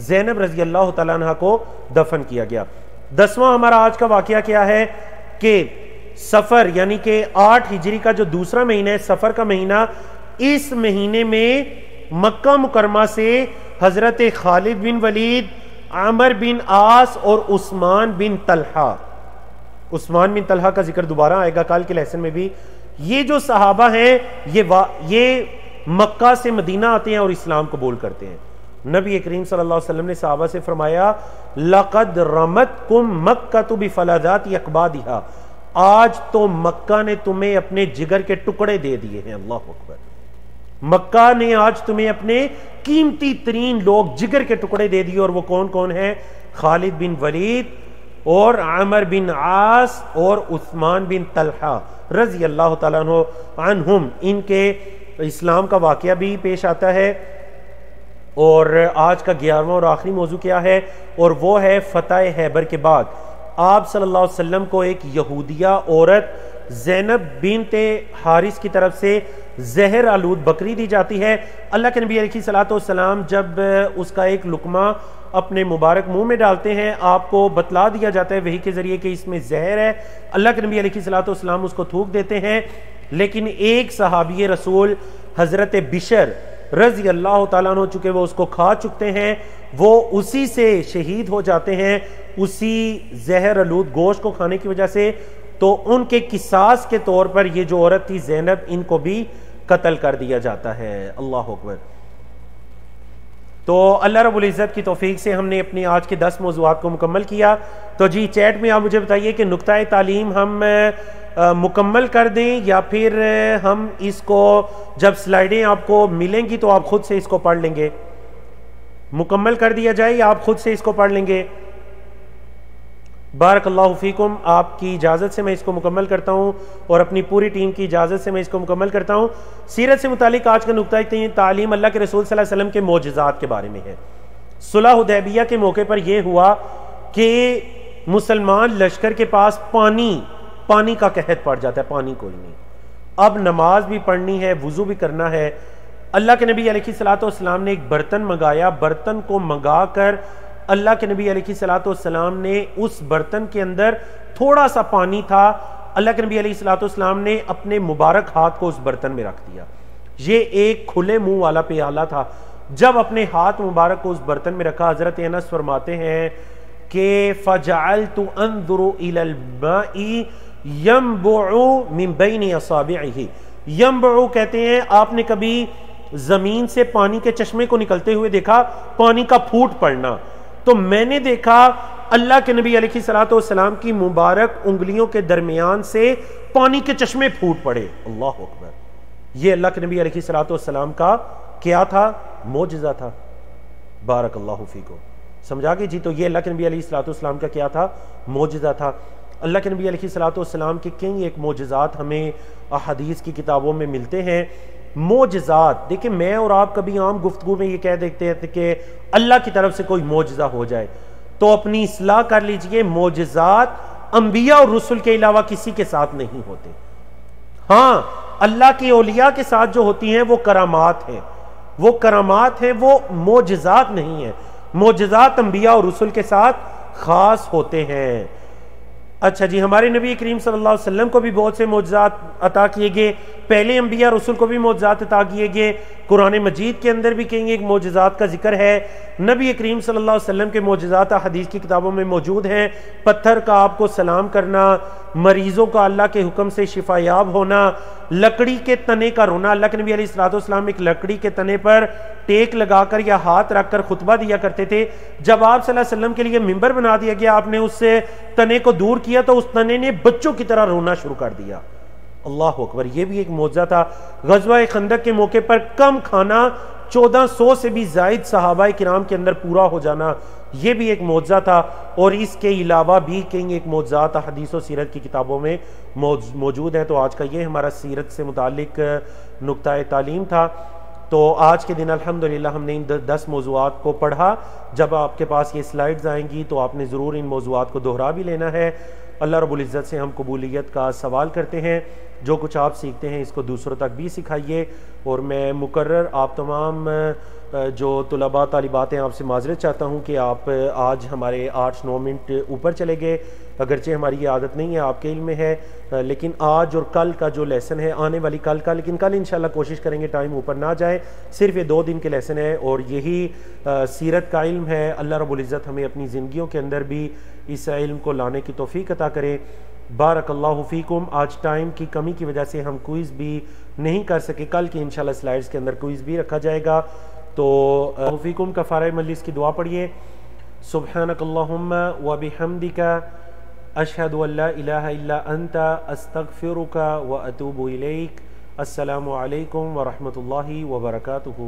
ज़ैनब रज़ी अल्लाह तआला अन्हा को दफन किया गया। 10वां हमारा आज का वाक़या क्या है कि सफ़र यानी कि 8 हिजरी का जो दूसरा महीना है, सफ़र का महीना, इस महीने में मक्का मुकरमा से हजरत खालिद बिन वलीद, आमर बिन आस और उस्मान बिन तलहा का जिक्र दोबारा आएगा कल के लेसन में भी। ये जो सहाबा हैं ये मक्का से मदीना आते हैं और इस्लाम कबूल करते हैं। नबी करीम सल्लल्लाहु अलैहि वसल्लम ने सहाबा से फरमाया, लक़द रमतकुम मक्कतु बिफलाजाति अक़बादिहा, आज तो मक्का ने तुम्हें अपने जिगर के टुकड़े दे दिए हैं। अल्लाह अकबर। मक्का ने आज तुम्हें अपने कीमती तरीन लोग जिगर के टुकड़े दे दिए। और वो कौन कौन है? खालिद बिन वलीद और आमर बिन आस और उस्मान बिन तलहा रजी अल्लाह ताला अन्हुम। इनके इस्लाम का वाकया भी पेश आता है। और आज का 11वां और आखिरी मौजू क्या है? और वो है फतह हैबर के बाद आप सल्लल्लाहु अलैहि वसल्लम को एक यहूदिया औरत ज़ैनब बिनते हारिस की तरफ से जहर आलूद बकरी दी जाती है। अल्लाह के नबी अलैहिस्सलातु वस्सलाम जब उसका एक लुकमा अपने मुबारक मुंह में डालते हैं, आपको बतला दिया जाता है वही के जरिए कि इसमें जहर है। अल्लाह के नबी अलैहिस्सलातु वस्सलाम उसको थूक देते हैं, लेकिन एक सहाबी रसूल हजरत बिशर रजी अल्लाह ताला अन्हु, चुके वो उसको खा चुकते हैं, वो उसी से शहीद हो जाते हैं, उसी जहर आलूद गोश्त को खाने की वजह से। तो उनके किसास के तौर पर ये जो औरत थी ज़ैनब, इनको भी कत्ल कर दिया जाता है। अल्लाह अकबर। तो अल्लाह रब्बुल इज़्ज़त की तौफीक से हमने अपनी आज के 10 मौज़ूआत को मुकम्मल किया। तो जी चैट में आप मुझे बताइए कि नुक्ता तालीम हम मुकम्मल कर दें या फिर हम इसको जब स्लाइडें आपको मिलेंगी तो आप खुद से इसको पढ़ लेंगे। मुकम्मल कर दिया जाए या आप खुद से इसको पढ़ लेंगे? बारकल्लाहु फीकुम। आपकी इजाज़त से मैं इसको मुकम्मल करता हूँ और अपनी पूरी टीम की इजाज़त से मैं इसको मुकम्मल करता हूँ। सीरत से मुतालिक आज का नुक्ता तालीम अल्लाह के रसूल सल्लल्लाहु अलैहि वसल्लम के मोजज़ात के बारे में है। सुलह हुदैबिया के मौके पर यह हुआ कि मुसलमान लश्कर के पास पानी का कहत पड़ जाता है, पानी कोई नहीं। अब नमाज भी पढ़नी है, वुज़ू भी करना है। अल्लाह के नबी अलैहिस्सलातु वस्सलाम ने एक बर्तन मंगाया। बर्तन को मंगा कर अल्लाह के नबी अलैहिस्सलातु वस्सलाम ने उस बर्तन के अंदर थोड़ा सा पानी था, अल्लाह के नबी अलैहिस्सलातु वस्सलाम ने अपने मुबारक हाथ को उस बर्तन में रख दिया। ये एक खुले मुंह वाला प्याला था। जब अपने हाथ मुबारक को उस बर्तन में रखा, हजरत अनस फरमाते हैं कि फजअलतु अंजुरु इलल माई यंबुउ मिन बैनि असाबिही। यंबुउ कहते हैं, आपने कभी जमीन से पानी के चश्मे को निकलते हुए देखा, पानी का फूट पड़ना? तो मैंने देखा अल्लाह के नबी अलैहिस्सलातु वस्सलाम की मुबारक उंगलियों के दरमियान से पानी के चश्मे फूट पड़े। अल्लाह अकबर। ये अल्लाह के नबी अलैहिस्सलातु वस्सलाम का क्या था? मोजज़ा था। बारकल्लाहु फीकुम। समझा गए जी? तो ये अल्लाह के नबी अलैहिस्सलातु वस्सलाम का क्या था? मोजज़ा था। अल्लाह के नबी अलैहिस्सलातु वस्सलाम के कई एक मोजज़ात हमें अहादीस की किताबों में मिलते हैं। मोजज़ात देखिए, मैं और आप कभी आम गुफ्तगू में ये कह देते हैं कि अल्लाह की तरफ से कोई मोजज़ा हो जाए, तो अपनी इस्लाह कर लीजिए। मोजज़ात अंबिया और रसूल के अलावा किसी के साथ नहीं होते। हाँ, अल्लाह की औलिया के साथ जो होती हैं वो करामात हैं, वो करामात हैं, वो मोजज़ात नहीं है। मोजज़ात अंबिया और रसूल के साथ खास होते हैं। अच्छा जी, हमारे नबी करीम सल्लल्लाहु अलैहि वसल्लम को भी बहुत से मोजज़ात अता किए गए, पहले अंबिया रसूल को भी मोजज़ात अता किए गए। कुरान मजीद के अंदर भी कई एक मोजज़ात का जिक्र है। नबी करीम सल्लल्लाहु अलैहि वसल्लम के मोजज़ात हदीस की किताबों में मौजूद हैं। पत्थर का आपको सलाम करना, मरीजों का अल्लाह के हुक्म से शिफायाब होना, लकड़ी के तने का रोना। अल्लाह के नबी अलैहिस्सलातु वस्सलाम एक लकड़ी के तने पर टेक लगाकर या हाथ रखकर खुतबा दिया करते थे। जब आप सल्लल्लाहु अलैहि वसल्लम के लिए मिंबर बना दिया गया, आपने उस तने को दूर किया तो उस तने ने बच्चों की तरह रोना शुरू कर दिया। अल्लाह अकबर। ये भी एक मौजज़ा था। ग़ज़वा खंदक के मौके पर कम खाना, 1400 से भी ज़ायद सहाबा किराम के अंदर पूरा हो जाना, ये भी एक मौजज़ा था। और इसके अलावा भी कई एक मौजज़ात हदीस और सीरत की किताबों में मौजूद है। तो आज का ये हमारा सीरत से मुतालिक नुक्ता तालीम था। तो आज के दिन अल्हम्दुलिल्लाह हमने इन 10 मौजूआत को पढ़ा। जब आपके पास ये स्लाइड्स आएंगी तो आपने ज़रूर इन मौजूआत को दोहरा भी लेना है। अल्लाह रब्बुल इज़्ज़त से हम कबूलियत का सवाल करते हैं, जो कुछ आप सीखते हैं इसको दूसरों तक भी सिखाइए। और मैं मुकर्रर आप तमाम जो तुलबा तालिबात हैं आपसे माजरत चाहता हूँ कि आप आज हमारे 8-9 मिनट ऊपर चले गए। अगरचे हमारी ये आदत नहीं है, आपके इल्म में है, लेकिन आज और कल का जो लेसन है, आने वाली कल का, लेकिन कल इंशाल्लाह कोशिश करेंगे टाइम ऊपर ना जाए। सिर्फ ये 2 दिन के लेसन है और यही सीरत का इल्म है। अल्लाह रब्बुल इज़्ज़त हमें अपनी ज़िंदगियों के अंदर भी इस इल्म को लाने की तौफीक अता करे। बारकल्लाहु फ़ीकुम। आज टाइम की कमी की वजह से हम क्विज़ भी नहीं कर सके, कल की इंशाल्लाह स्लाइड्स के अंदर क्विज़ भी रखा जाएगा। तो फ़ीकुम कफ़ारा मजलिस की दुआ पढ़िए। सुब्हानकल्लाहुम्मा व बिहम्दिका अशहदु अल्ला इलाहा इल्ला अंता अस्तगफिरुका व अतूबु इलैक। अस्सलामु अलैकुम व रहमतुल्लाहि व बरकातुहू।